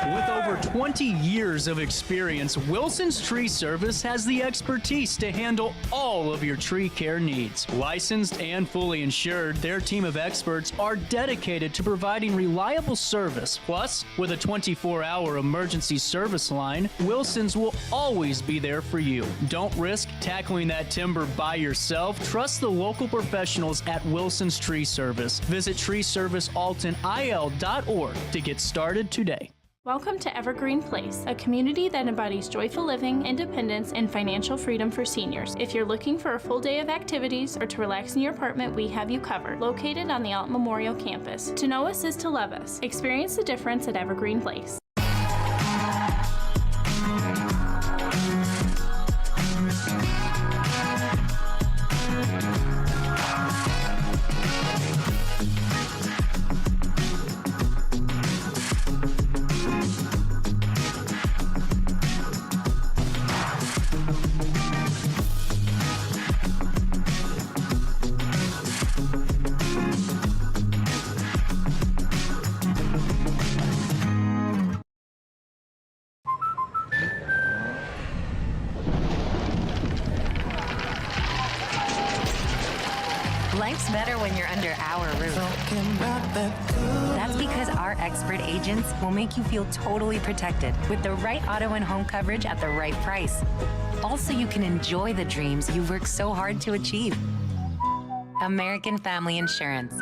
With over 20 years of experience, Wilson's Tree Service has the expertise to handle all of your tree care needs. Licensed and fully insured, their team of experts are dedicated to providing reliable service. Plus, with a 24-hour emergency service line, Wilson's will always be there for you. Don't risk tackling that timber by yourself. Trust the local professionals at Wilson's Tree Service. Visit treeservicealtonil.org to get started today. Welcome to Evergreen Place, a community that embodies joyful living, independence, and financial freedom for seniors. If you're looking for a full day of activities or to relax in your apartment, we have you covered. Located on the Alton Memorial Campus. To know us is to love us. Experience the difference at Evergreen Place. Life's better when you're under our roof. That's because our expert agents will make you feel totally protected with the right auto and home coverage at the right price. Also, you can enjoy the dreams you've worked so hard to achieve. American Family Insurance.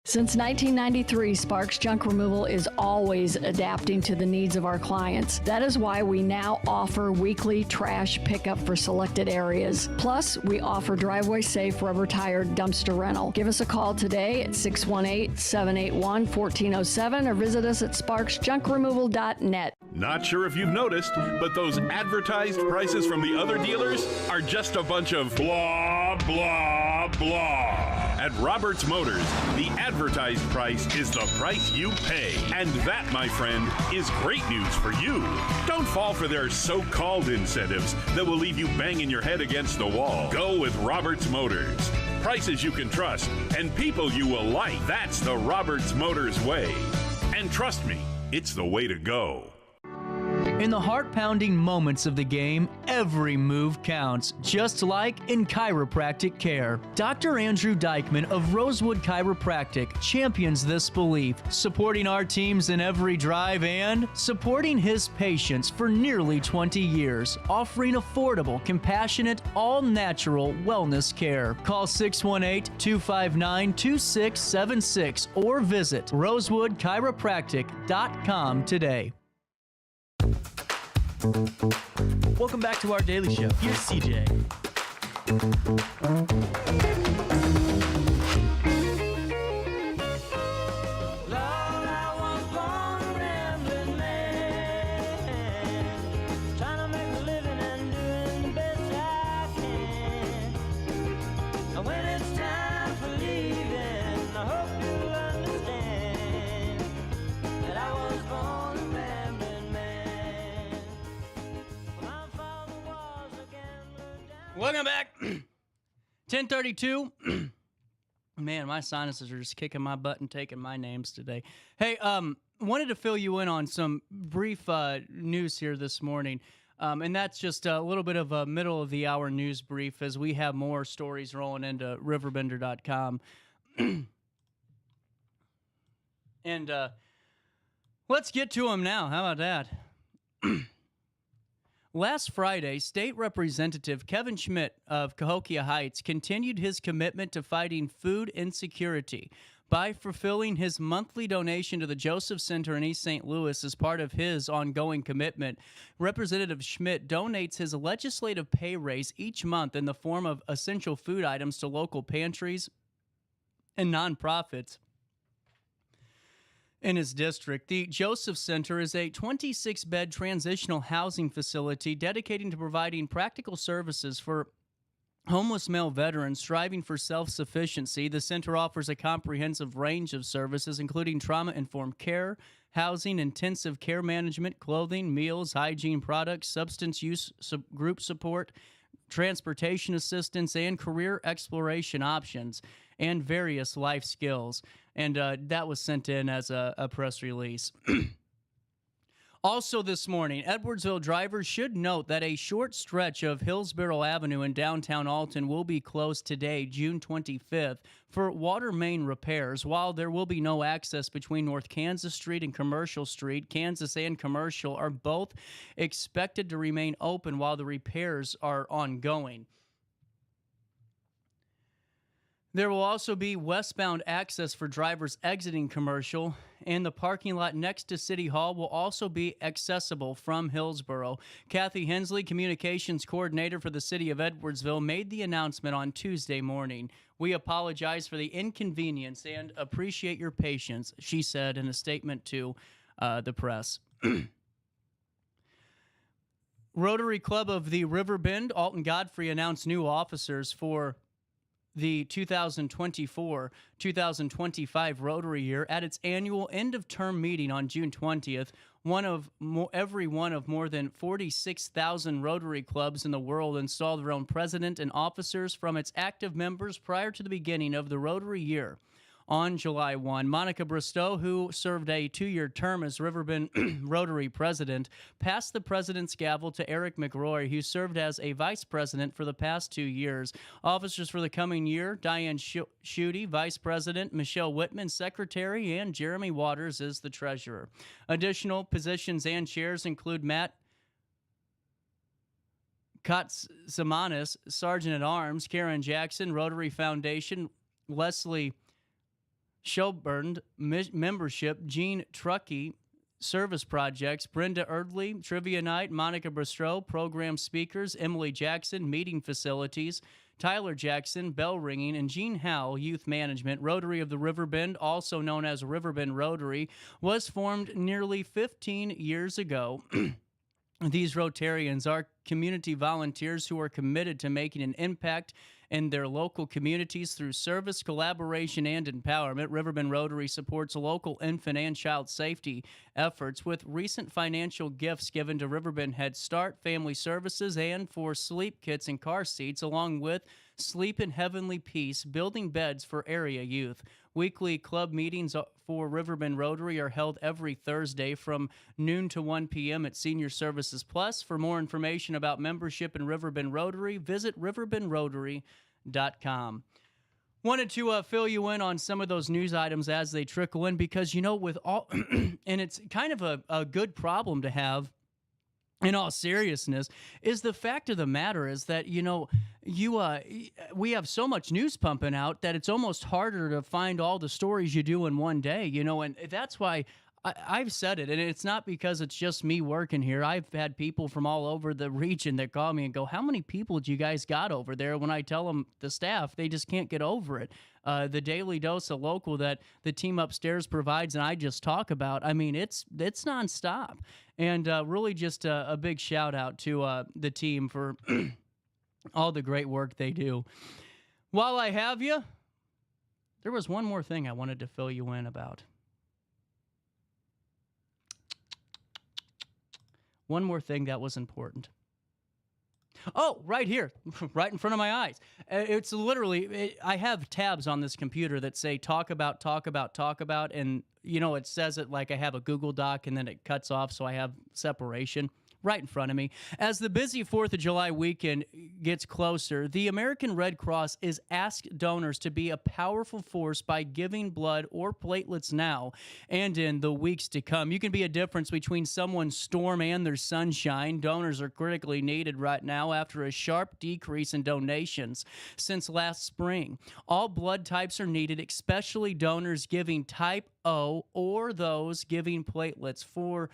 Since 1993, Sparks Junk Removal is always adapting to the needs of our clients. That is why we now offer weekly trash pickup for selected areas. Plus, we offer driveway-safe rubber-tired dumpster rental. Give us a call today at 618-781-1407 or visit us at sparksjunkremoval.net. Not sure if you've noticed, but those advertised prices from the other dealers are just a bunch of blah, blah, blah. At Roberts Motors, the advertised price is the price you pay. And that, my friend, is great news for you. Don't fall for their so-called incentives that will leave you banging your head against the wall. Go with Roberts Motors. Prices you can trust and people you will like. That's the Roberts Motors way. And trust me, it's the way to go. In the heart-pounding moments of the game, every move counts, just like in chiropractic care. Dr. Andrew Dykman of Rosewood Chiropractic champions this belief, supporting our teams in every drive and supporting his patients for nearly 20 years, offering affordable, compassionate, all-natural wellness care. Call 618-259-2676 or visit rosewoodchiropractic.com today. Welcome back to our daily show. Here's CJ. Welcome back. 10:32. Man, my sinuses are just kicking my butt and taking my names today. Hey, wanted to fill you in on some brief news here this morning. And that's just a little bit of a middle of the hour news brief as we have more stories rolling into RiverBender.com. And let's get to them now. How about that? Last Friday, State Representative Kevin Schmidt of Cahokia Heights continued his commitment to fighting food insecurity by fulfilling his monthly donation to the Joseph Center in East St. Louis as part of his ongoing commitment. Representative Schmidt donates his legislative pay raise each month in the form of essential food items to local pantries and nonprofits in his district. The Joseph Center is a 26-bed transitional housing facility dedicated to providing practical services for homeless male veterans striving for self-sufficiency. The center offers a comprehensive range of services, including trauma-informed care, housing, intensive care management, clothing, meals, hygiene products, substance use group support, transportation assistance, and career exploration options, and various life skills. And that was sent in as a press release. Also this morning, Edwardsville drivers should note that a short stretch of Hillsborough Avenue in downtown Alton will be closed today, June 25th, for water main repairs. While there will be no access between North Kansas Street and Commercial Street, Kansas and Commercial are both expected to remain open while the repairs are ongoing. There will also be westbound access for drivers exiting Commercial, and the parking lot next to City Hall will also be accessible from Hillsborough. Kathy Hensley, Communications Coordinator for the City of Edwardsville, made the announcement on Tuesday morning. "We apologize for the inconvenience and appreciate your patience," she said in a statement to the press. Rotary Club of the Riverbend, Alton Godfrey, announced new officers for the 2024-2025 Rotary year at its annual end-of-term meeting on June 20th. Every one of more than 46,000 Rotary clubs in the world installed their own president and officers from its active members prior to the beginning of the Rotary year. On July 1, Monica Bristow, who served a 2-year term as Riverbend Rotary president, passed the president's gavel to Eric McRoy, who served as a vice president for the past 2 years. Officers for the coming year: Diane Schutte, vice president; Michelle Whitman, secretary; and Jeremy Waters is the treasurer. Additional positions and chairs include Matt Katsamanis, sergeant-at-arms; Karen Jackson, Rotary Foundation; Leslie Shelburne, membership; Jean Truckee, service projects; Brenda Erdley, trivia night; Monica Bristow, program speakers; Emily Jackson, meeting facilities; Tyler Jackson, bell ringing; and Jean Howell, youth management. Rotary of the Riverbend, also known as Riverbend Rotary, was formed nearly 15 years ago. These Rotarians are community volunteers who are committed to making an impact in their local communities through service, collaboration, and empowerment. Riverbend Rotary supports local infant and child safety efforts with recent financial gifts given to Riverbend Head Start, Family Services, and for sleep kits and car seats, along with Sleep in Heavenly Peace, building beds for area youth. Weekly club meetings for Riverbend Rotary are held every Thursday from noon to 1 p.m. at Senior Services Plus. For more information about membership in Riverbend Rotary, visit RiverBender.com. Wanted to fill you in on some of those news items as they trickle in, because, you know, with all, and it's kind of a good problem to have, in all seriousness, is the fact of the matter is that, you know, we have so much news pumping out that it's almost harder to find all the stories you do in one day, you know, and that's why I've said it, and it's not because it's just me working here. I've had people from all over the region that call me and go, "How many people do you guys got over there?" When I tell them the staff, they just can't get over it. The daily dose of local that the team upstairs provides, and I just talk about, I mean, it's nonstop. And really just a big shout out to the team for all the great work they do. While I have you, there was one more thing I wanted to fill you in about. One more thing that was important. Oh, right here, right in front of my eyes. It's literally, I have tabs on this computer that say talk about, and, it says it like I have a Google Doc, and then it cuts off, so I have separation right in front of me. As the busy 4th of July weekend gets closer, the American Red Cross is asked donors to be a powerful force by giving blood or platelets now and in the weeks to come. You can be a difference between someone's storm and their sunshine. Donors are critically needed right now after a sharp decrease in donations since last spring. All blood types are needed, especially donors giving type O or those giving platelets. For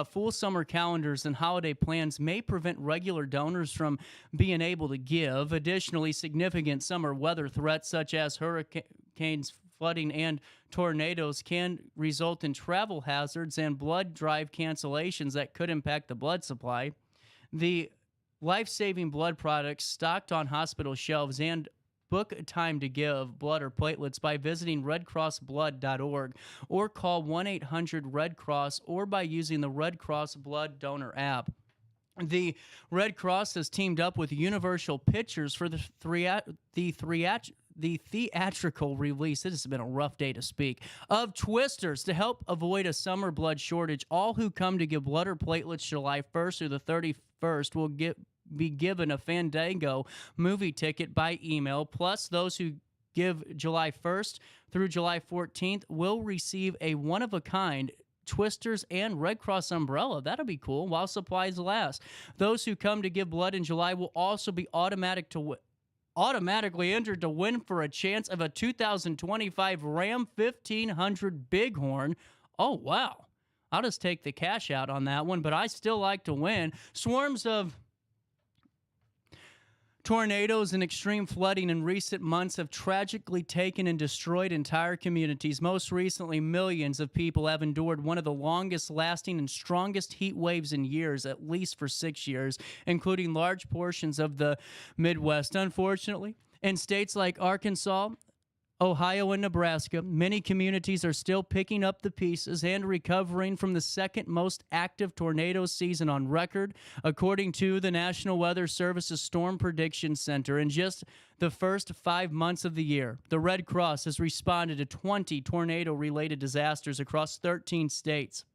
full summer calendars and holiday plans may prevent regular donors from being able to give. Additionally, significant summer weather threats such as hurricanes, flooding, and tornadoes can result in travel hazards and blood drive cancellations that could impact the blood supply. The life-saving blood products stocked on hospital shelves and book a time to give blood or platelets by visiting redcrossblood.org or call 1-800-RED-CROSS or by using the Red Cross Blood Donor app. The Red Cross has teamed up with Universal Pictures for the theatrical release, it has been a rough day to speak, of Twisters to help avoid a summer blood shortage. All who come to give blood or platelets July 1st through the 31st will be given a Fandango movie ticket by email, plus those who give July 1st through July 14th will receive a one-of-a-kind Twisters and Red Cross umbrella. That'll be cool while supplies last. Those who come to give blood in July will also be automatically entered to win for a chance of a 2025 Ram 1500 Bighorn. Oh, wow. I'll just take the cash out on that one, but I still like to win. Swarms of tornadoes and extreme flooding in recent months have tragically taken and destroyed entire communities. Most recently, millions of people have endured one of the longest lasting and strongest heat waves in years, at least for 6 years, including large portions of the Midwest. Unfortunately, in states like Arkansas, Ohio, and Nebraska, many communities are still picking up the pieces and recovering from the second most active tornado season on record, according to the National Weather Service's Storm Prediction Center. In just the first 5 months of the year, the Red Cross has responded to 20 tornado-related disasters across 13 states.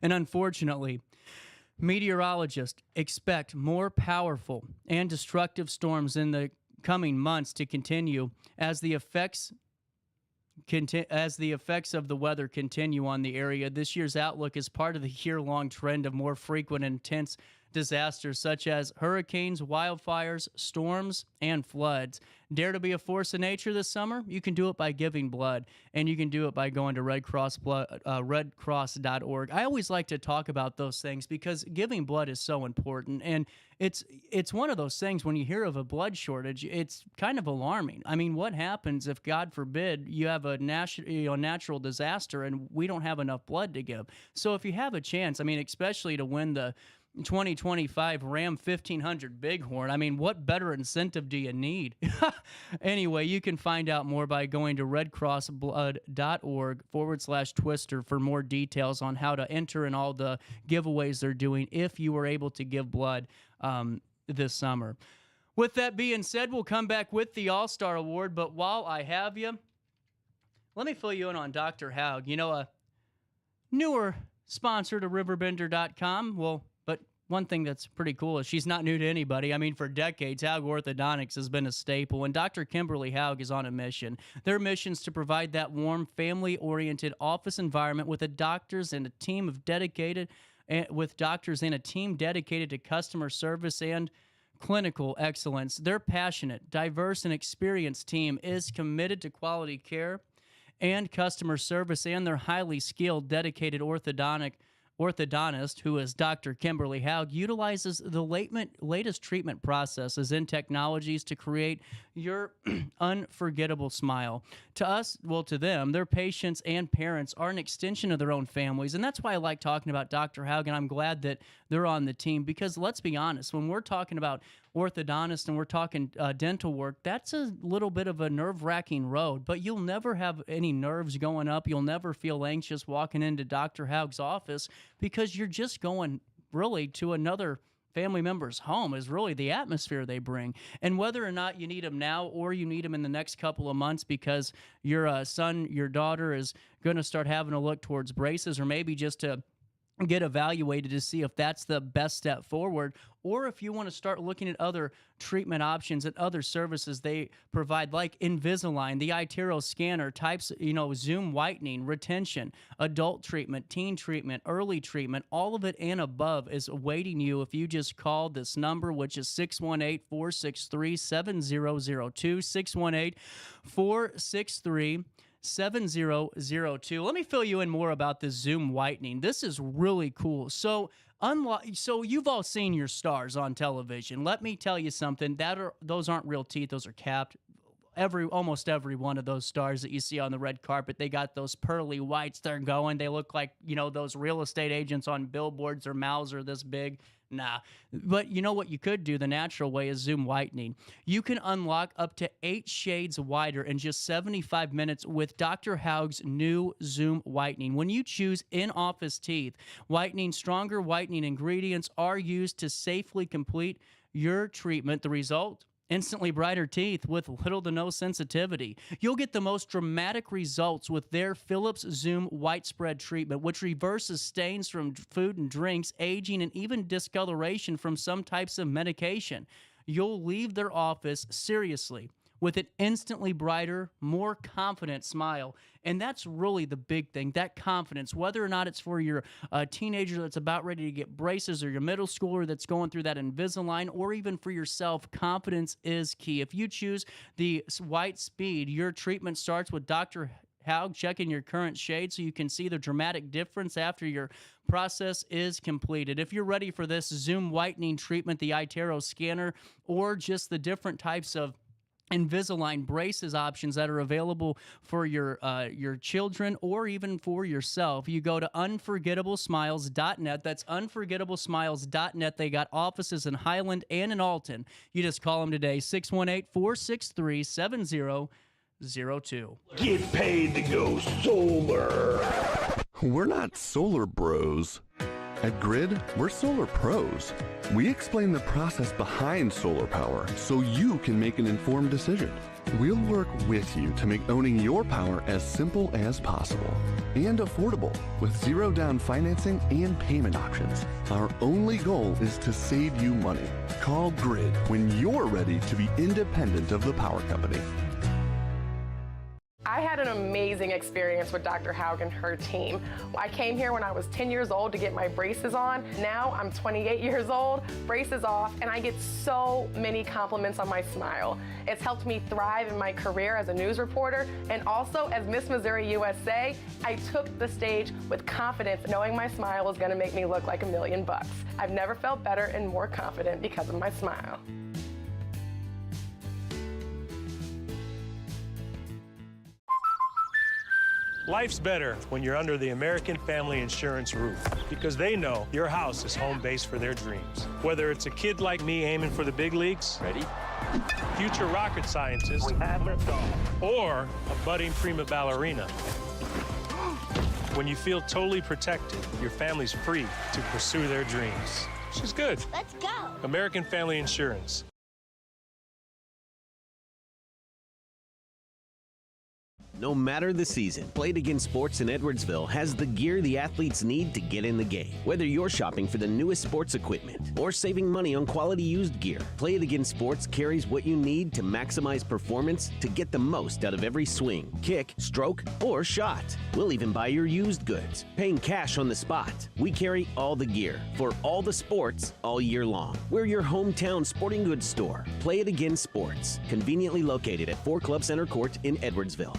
And unfortunately, meteorologists expect more powerful and destructive storms in the coming months to continue as the effects of the weather continue on the area. This year's outlook is part of the year-long trend of more frequent and intense disasters such as hurricanes, wildfires, storms, and floods. Dare to be a force of nature this summer? You can do it by giving blood, and you can do it by going to redcross.org. I always like to talk about those things because giving blood is so important, and it's one of those things when you hear of a blood shortage, it's kind of alarming. I mean, what happens if, God forbid, you have a natural disaster and we don't have enough blood to give? So if you have a chance, I mean, especially to win the 2025 Ram 1500 Bighorn. I mean, what better incentive do you need? Anyway, you can find out more by going to redcrossblood.org/twister for more details on how to enter in all the giveaways they're doing if you were able to give blood this summer. With that being said, we'll come back with the All-Star Award, but while I have you, let me fill you in on Dr. Haug. You know, a newer sponsor to RiverBender.com. Well, but one thing that's pretty cool is she's not new to anybody. I mean, for decades, Haug Orthodontics has been a staple, and Dr. Kimberly Haug is on a mission. Their mission is to provide that warm, family-oriented office environment with doctors and a team dedicated to customer service and clinical excellence. Their passionate, diverse, and experienced team is committed to quality care and customer service, and their highly skilled, dedicated orthodontist, who is Dr. Kimberly Haug, utilizes the latest treatment processes and technologies to create your unforgettable smile. To them, their patients and parents are an extension of their own families, and that's why I like talking about Dr. Haug, and I'm glad that they're on the team, because let's be honest, when we're talking about orthodontist and we're talking dental work, that's a little bit of a nerve-wracking road, but you'll never have any nerves going up. You'll never feel anxious walking into Dr. Haug's office because you're just going really to another family member's home is really the atmosphere they bring. And whether or not you need them now or you need them in the next couple of months because your son, your daughter is going to start having a look towards braces, or maybe just to get evaluated to see if that's the best step forward, or if you want to start looking at other treatment options and other services they provide, like Invisalign, the iTero scanner, types, Zoom whitening, retention, adult treatment, teen treatment, early treatment, all of it and above is awaiting you if you just call this number, which is 618-463-7002, 618-463-7002. 7002. Let me fill you in more about this Zoom whitening. This is really cool. So you've all seen your stars on television. Let me tell you something. Those aren't real teeth. Those are capped. Almost every one of those stars that you see on the red carpet, they got those pearly whites. They're going. They look like, those real estate agents on billboards. Their mouths are this big. Nah. But you know what you could do the natural way is Zoom whitening. You can unlock up to 8 shades whiter in just 75 minutes with Dr. Haug's new Zoom whitening. When you choose in-office teeth whitening, stronger whitening ingredients are used to safely complete your treatment. The result? Instantly brighter teeth with little to no sensitivity. You'll get the most dramatic results with their Philips Zoom White Spread treatment, which reverses stains from food and drinks, aging, and even discoloration from some types of medication. You'll leave their office, seriously, with an instantly brighter, more confident smile. And that's really the big thing, that confidence, whether or not it's for your teenager that's about ready to get braces, or your middle schooler that's going through that Invisalign, or even for yourself. Confidence is key. If you choose the White Speed, your treatment starts with Dr. Haug checking your current shade so you can see the dramatic difference after your process is completed. If you're ready for this Zoom whitening treatment, the iTero scanner, or just the different types of Invisalign braces options that are available for your children or even for yourself, you go to unforgettablesmiles.net. That's unforgettablesmiles.net. They got offices in Highland and in Alton. You just call them today, 618-463-7002. Get paid to go solar. We're not solar bros. At Grid, we're solar pros. We explain the process behind solar power so you can make an informed decision. We'll work with you to make owning your power as simple as possible and affordable with zero down financing and payment options. Our only goal is to save you money. Call Grid when you're ready to be independent of the power company. I had an amazing experience with Dr. Haug and her team. I came here when I was 10 years old to get my braces on. Now I'm 28 years old, braces off, and I get so many compliments on my smile. It's helped me thrive in my career as a news reporter, and also as Miss Missouri USA, I took the stage with confidence, knowing my smile was gonna make me look like $1 million. I've never felt better and more confident because of my smile. Life's better when you're under the American Family Insurance roof, because they know your house is home base for their dreams. Whether it's a kid like me aiming for the big leagues, ready, future rocket scientist, or a budding prima ballerina. When you feel totally protected, your family's free to pursue their dreams. She's good. Let's go. American Family Insurance. No matter the season, Play It Again Sports in Edwardsville has the gear the athletes need to get in the game. Whether you're shopping for the newest sports equipment or saving money on quality used gear, Play It Again Sports carries what you need to maximize performance to get the most out of every swing, kick, stroke, or shot. We'll even buy your used goods, paying cash on the spot. We carry all the gear for all the sports all year long. We're your hometown sporting goods store. Play It Again Sports, conveniently located at 4 Club Center Court in Edwardsville.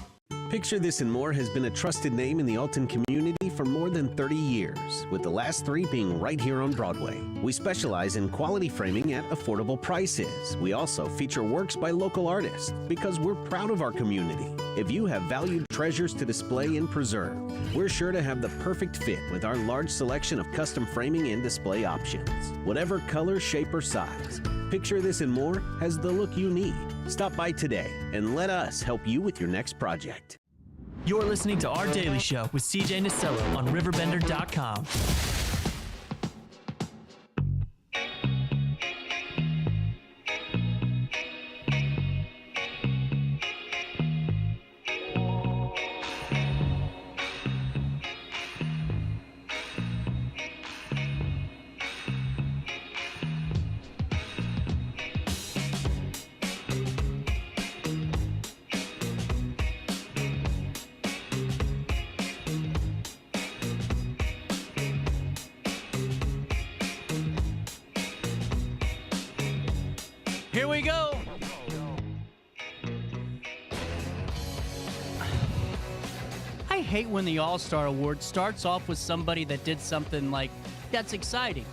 Picture This and More has been a trusted name in the Alton community for more than 30 years, with the last 3 being right here on Broadway. We specialize in quality framing at affordable prices. We also feature works by local artists because we're proud of our community. If you have valued treasures to display and preserve, we're sure to have the perfect fit with our large selection of custom framing and display options. Whatever color, shape, or size, Picture This and More has the look you need. Stop by today and let us help you with your next project. You're listening to Our Daily Show with CJ Nasello on RiverBender.com. Here we go. I hate when the All-Star Award starts off with somebody that did something like that's exciting.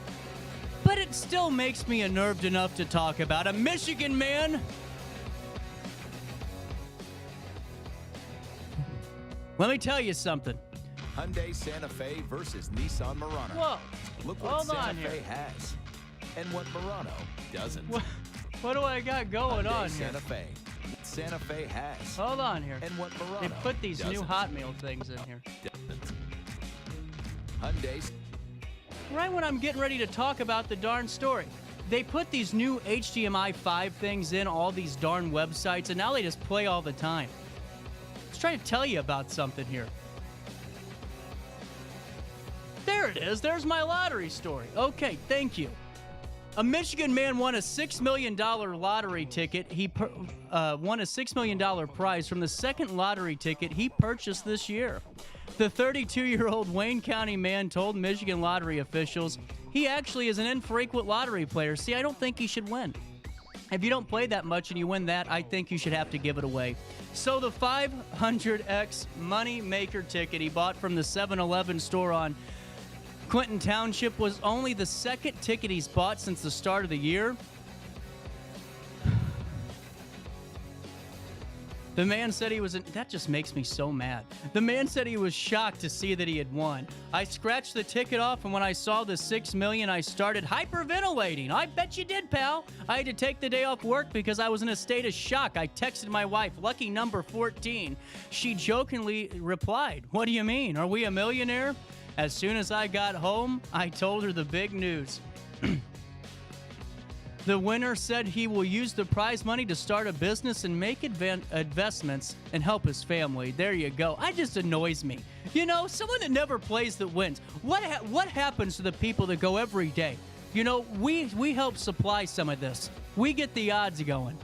But it still makes me unnerved enough to talk about a Michigan man. Let me tell you something. Hyundai Santa Fe versus Nissan Murano. Whoa. Look what Hold Santa on Fe here. has and what Murano doesn't. What do I got going Hyundai on here? Santa Fe. Santa Fe has. Hold on here. And what Murano They put these new doesn't. Hot Meal things in here. Hyundai. Right when I'm getting ready to talk about the darn story. They put these new HDMI 5 things in all these darn websites, and now they just play all the time. Let's try to tell you about something here. There it is. There's my lottery story. Okay, thank you. A Michigan man won a $6 million lottery ticket. He won a $6 million prize from the second lottery ticket he purchased this year. The 32-year-old Wayne County man told Michigan lottery officials he actually is an infrequent lottery player. See, I don't think he should win. If you don't play that much and you win that, I think you should have to give it away. So the 500X Money Maker ticket he bought from the 7-Eleven store on Clinton Township was only the second ticket he's bought since the start of the year. The man said he was... That just makes me so mad. The man said he was shocked to see that he had won. I scratched the ticket off, and when I saw the $6 million, I started hyperventilating. I bet you did, pal. I had to take the day off work because I was in a state of shock. I texted my wife, lucky number 14. She jokingly replied, "What do you mean? Are we a millionaire?" As soon as I got home, I told her the big news. The winner said he will use the prize money to start a business and make investments and help his family. There you go. It just annoys me. You know, someone that never plays that wins. What happens to the people that go every day? You know, we help supply some of this. We get the odds going.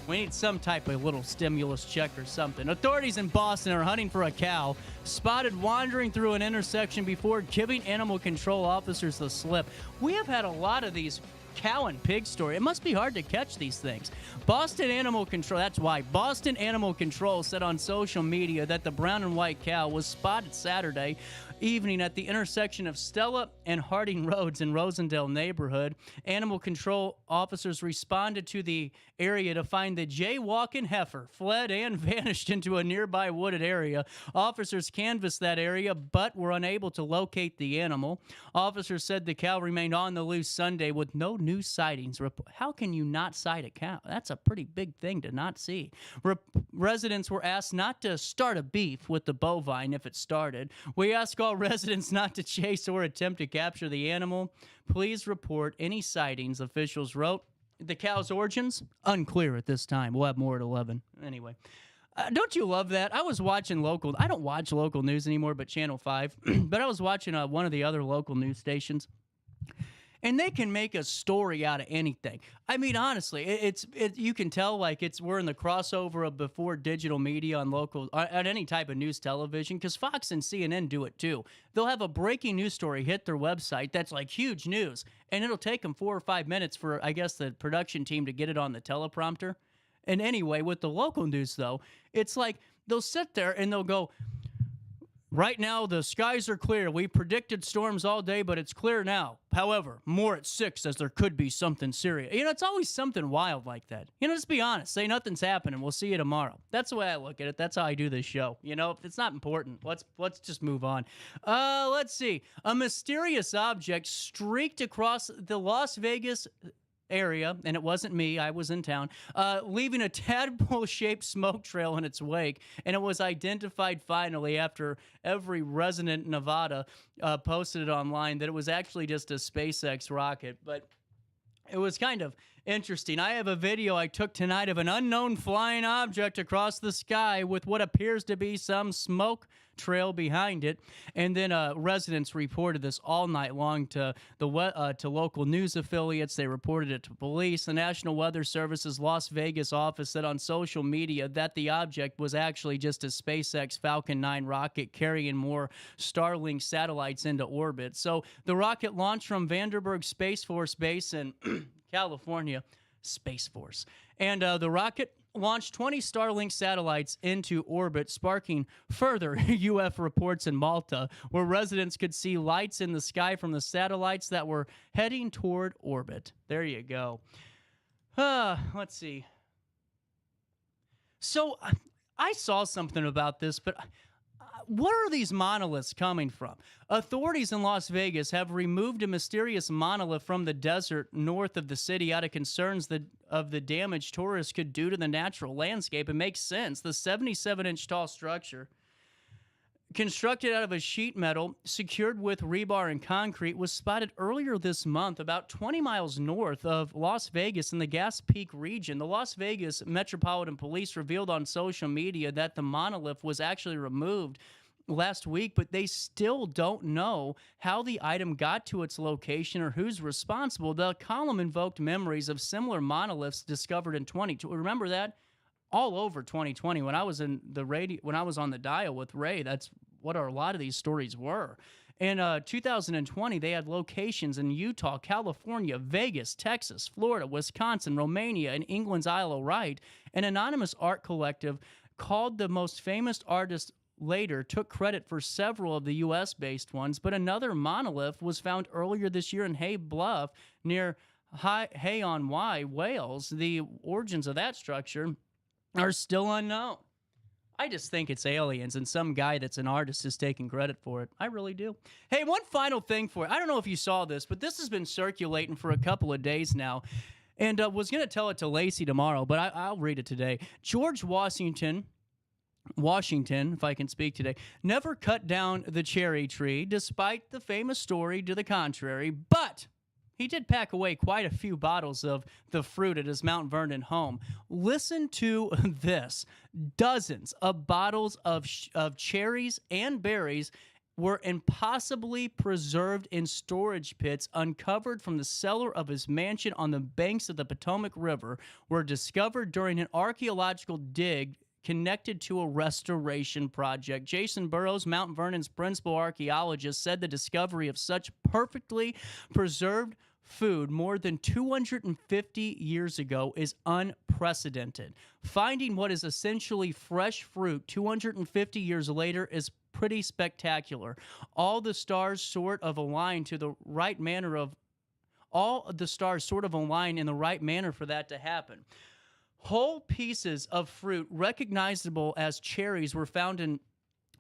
We need some type of little stimulus check or something. Authorities in Boston are hunting for a cow spotted wandering through an intersection before giving animal control officers the slip. We have had a lot of these cow and pig story. It must be hard to catch these things. Boston Animal Control, that's why. Boston Animal Control said on social media that the brown and white cow was spotted Saturday evening at the intersection of Stella and Harding Roads in Rosendale neighborhood. Animal control officers responded to the area to find the jaywalking heifer fled and vanished into a nearby wooded area. Officers canvassed that area but were unable to locate the animal. Officers said the cow remained on the loose Sunday with no new sightings. How can you not sight a cow? That's a pretty big thing to not see. Residents were asked not to start a beef with the bovine if it started. We ask all residents not to chase or attempt to capture the animal. Please report any sightings, officials wrote. The cow's origins? Unclear at this time. We'll have more at 11. Anyway. Don't you love that? I was watching local... I don't watch local news anymore, but Channel 5. But I was watching one of the other local news stations. And they can make a story out of anything. I mean, honestly, you can tell like we're in the crossover of before digital media on local on any type of news television, because Fox and CNN do it too. They'll have a breaking news story hit their website that's like huge news, and it'll take them 4 or 5 minutes for, I guess, the production team to get it on the teleprompter. And anyway, with the local news though, it's like they'll sit there and they'll go, "Right now, the skies are clear. We predicted storms all day, but it's clear now. However, more at 6 as there could be something serious." You know, it's always something wild like that. You know, just be honest. Say nothing's happening. We'll see you tomorrow. That's the way I look at it. That's how I do this show. You know, if it's not important, let's just move on. Let's see. A mysterious object streaked across the Las Vegas area, and it wasn't me, I was in town, leaving a tadpole-shaped smoke trail in its wake, and it was identified finally after every resident in Nevada posted it online that it was actually just a SpaceX rocket. But it was kind of interesting. I have a video I took tonight of an unknown flying object across the sky with what appears to be some smoke trail behind it. And then residents reported this all night long to local news affiliates. They reported it to police. The National Weather Service's Las Vegas office said on social media that the object was actually just a SpaceX Falcon 9 rocket carrying more Starlink satellites into orbit. So the rocket launched from Vandenberg Space Force Base in California. Space Force. And the rocket launched 20 Starlink satellites into orbit, sparking further UF reports in Malta, where residents could see lights in the sky from the satellites that were heading toward orbit. There you go. Let's see. So I saw something about this, but what are these monoliths coming from? Authorities in Las Vegas have removed a mysterious monolith from the desert north of the city out of concerns of the damage tourists could do to the natural landscape. It makes sense. The 77-inch tall structure, constructed out of a sheet metal secured with rebar and concrete, was spotted earlier this month about 20 miles north of Las Vegas in the Gas Peak region. The Las Vegas Metropolitan Police revealed on social media that the monolith was actually removed last week, but they still don't know how the item got to its location or who's responsible. The column invoked memories of similar monoliths discovered in 2020. Remember that? All over 2020 when I was in the radio, when I was on the dial with Ray, that's what a lot of these stories were. In 2020, they had locations in Utah, California, Vegas, Texas, Florida, Wisconsin, Romania, and England's Isle of Wight. An anonymous art collective called the most famous artist later took credit for several of the U.S.-based ones, but another monolith was found earlier this year in Hay Bluff near Hay-on-Wye, Wales. The origins of that structure are still unknown. I just think it's aliens, and some guy that's an artist is taking credit for it. I really do. Hey, one final thing for you. I don't know if you saw this, but this has been circulating for a couple of days now, and was going to tell it to Lacey tomorrow, but I'll read it today. George Washington, if I can speak today, never cut down the cherry tree, despite the famous story to the contrary, but he did pack away quite a few bottles of the fruit at his Mount Vernon home. Listen to this. Dozens of bottles of cherries and berries were impossibly preserved in storage pits uncovered from the cellar of his mansion on the banks of the Potomac River, were discovered during an archaeological dig connected to a restoration project. Jason Burrows, Mount Vernon's principal archaeologist, said the discovery of such perfectly preserved food more than 250 years ago is unprecedented. Finding what is essentially fresh fruit 250 years later is pretty spectacular. All the stars sort of align in the right manner for that to happen. Whole pieces of fruit recognizable as cherries were found in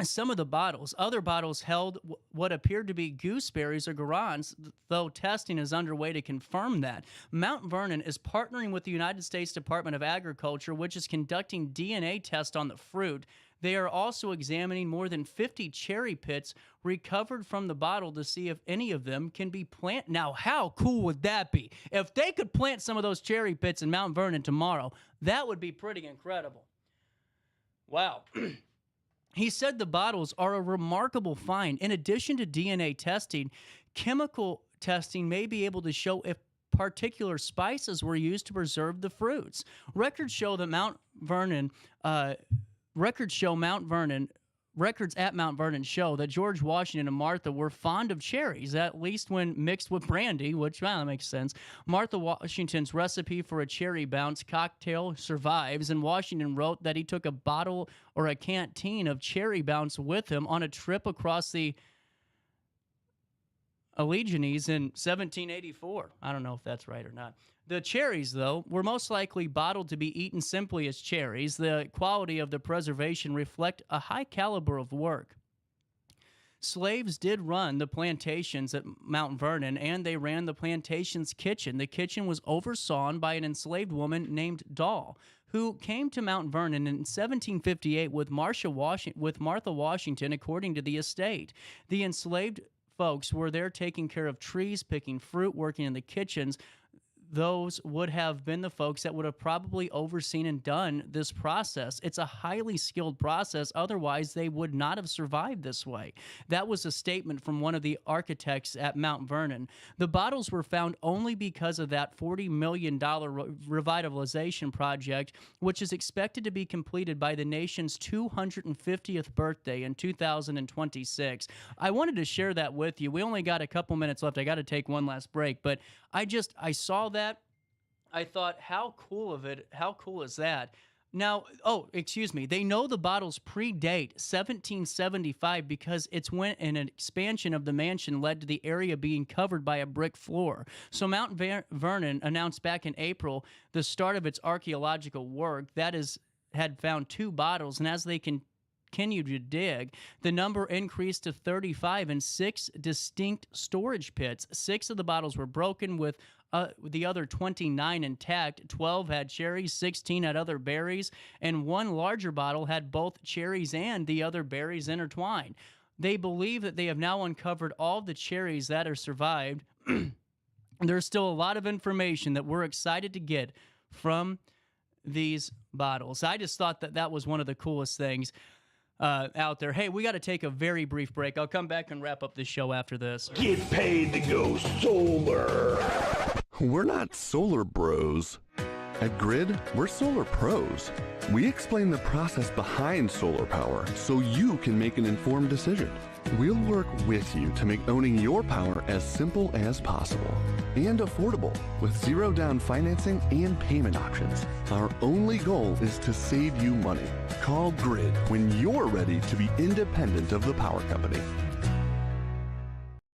some of the bottles. Other bottles held what appeared to be gooseberries or guarans, though testing is underway to confirm that. Mount Vernon is partnering with the United States Department of Agriculture, which is conducting DNA tests on the fruit. They are also examining more than 50 cherry pits recovered from the bottle to see if any of them can be planted. Now, how cool would that be? If they could plant some of those cherry pits in Mount Vernon tomorrow, that would be pretty incredible. Wow. He said the bottles are a remarkable find. In addition to DNA testing, chemical testing may be able to show if particular spices were used to preserve the fruits. Records at Mount Vernon show that George Washington and Martha were fond of cherries, at least when mixed with brandy, which, well, that makes sense. Martha Washington's recipe for a cherry bounce cocktail survives, and Washington wrote that he took a bottle or a canteen of cherry bounce with him on a trip across the Alleghenies in 1784. I don't know if that's right or not. The cherries, though, were most likely bottled to be eaten simply as cherries. The quality of the preservation reflect a high caliber of work. Slaves did run the plantations at Mount Vernon, and they ran the plantation's kitchen. The kitchen was oversawn by an enslaved woman named Doll, who came to Mount Vernon in 1758 with Martha Washington, according to the estate. The enslaved folks were there taking care of trees, picking fruit, working in the kitchens. Those would have been the folks that would have probably overseen and done this process. It's a highly skilled process. Otherwise, they would not have survived this way. That was a statement from one of the architects at Mount Vernon. The bottles were found only because of that $40 million revitalization project, which is expected to be completed by the nation's 250th birthday in 2026. I wanted to share that with you. We only got a couple minutes left. I got to take one last break, but I saw that, I thought, how cool is that? Now, excuse me, they know the bottles predate 1775 because it's when an expansion of the mansion led to the area being covered by a brick floor. So Mount Vernon announced back in April the start of its archaeological work that had found 2 bottles, and as they continued to dig, the number increased to 35 and 6 distinct storage pits. 6 of the bottles were broken, with the other 29 intact. 12 had cherries, 16 had other berries, and 1 larger bottle had both cherries and the other berries intertwined. They believe that they have now uncovered all the cherries that are survived. There's still a lot of information that we're excited to get from these bottles. I just thought that was one of the coolest things out there. Hey, we got to take a very brief break. I'll come back and wrap up the show after this. Get paid to go solar. We're not solar bros. At Grid, we're solar pros. We explain the process behind solar power so you can make an informed decision. We'll work with you to make owning your power as simple as possible and affordable with zero down financing and payment options. Our only goal is to save you money. Call Grid when you're ready to be independent of the power company.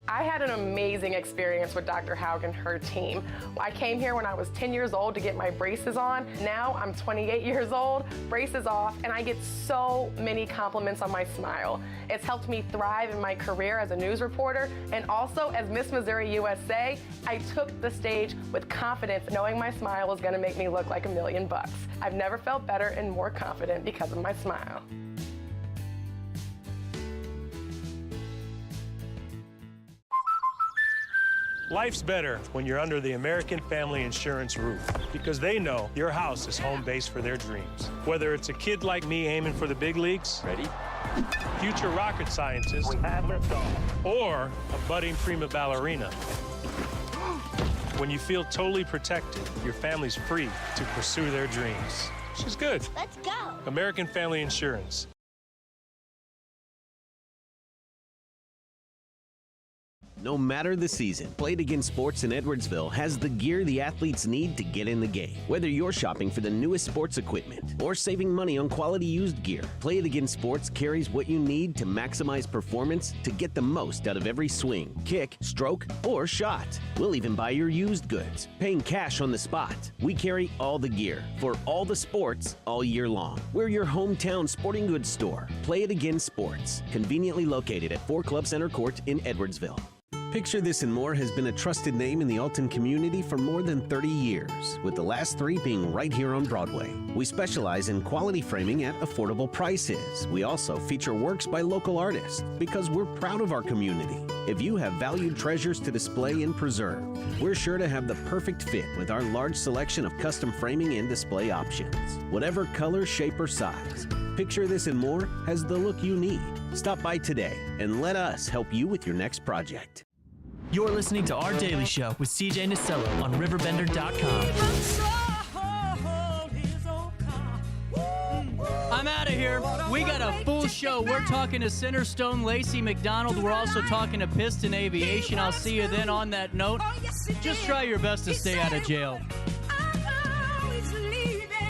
I had an amazing experience with Dr. Haug and her team. I came here when I was 10 years old to get my braces on. Now I'm 28 years old, braces off, and I get so many compliments on my smile. It's helped me thrive in my career as a news reporter, and also as Miss Missouri USA, I took the stage with confidence, knowing my smile was gonna make me look like $1 million. I've never felt better and more confident because of my smile. Life's better when you're under the American Family Insurance roof, because they know your house is home base for their dreams. Whether it's a kid like me aiming for the big leagues, ready, future rocket scientist, or a budding prima ballerina. When you feel totally protected, your family's free to pursue their dreams. She's good. Let's go. American Family Insurance. No matter the season, Play It Again Sports in Edwardsville has the gear the athletes need to get in the game. Whether you're shopping for the newest sports equipment or saving money on quality used gear, Play It Again Sports carries what you need to maximize performance to get the most out of every swing, kick, stroke, or shot. We'll even buy your used goods, paying cash on the spot. We carry all the gear for all the sports all year long. We're your hometown sporting goods store. Play It Again Sports, conveniently located at 4 Club Center Court in Edwardsville. Picture This and More has been a trusted name in the Alton community for more than 30 years, with the last 3 being right here on Broadway. We specialize in quality framing at affordable prices. We also feature works by local artists because we're proud of our community. If you have valued treasures to display and preserve, we're sure to have the perfect fit with our large selection of custom framing and display options. Whatever color, shape, or size, Picture This and More has the look you need. Stop by today and let us help you with your next project. You're listening to Our Daily Show with CJ Nasello on RiverBender.com. I'm out of here. We got a full show. We're talking to Centerstone Lacey McDonald. We're also talking to Piston Aviation. I'll see you then. On that note, just try your best to stay out of jail. I always leave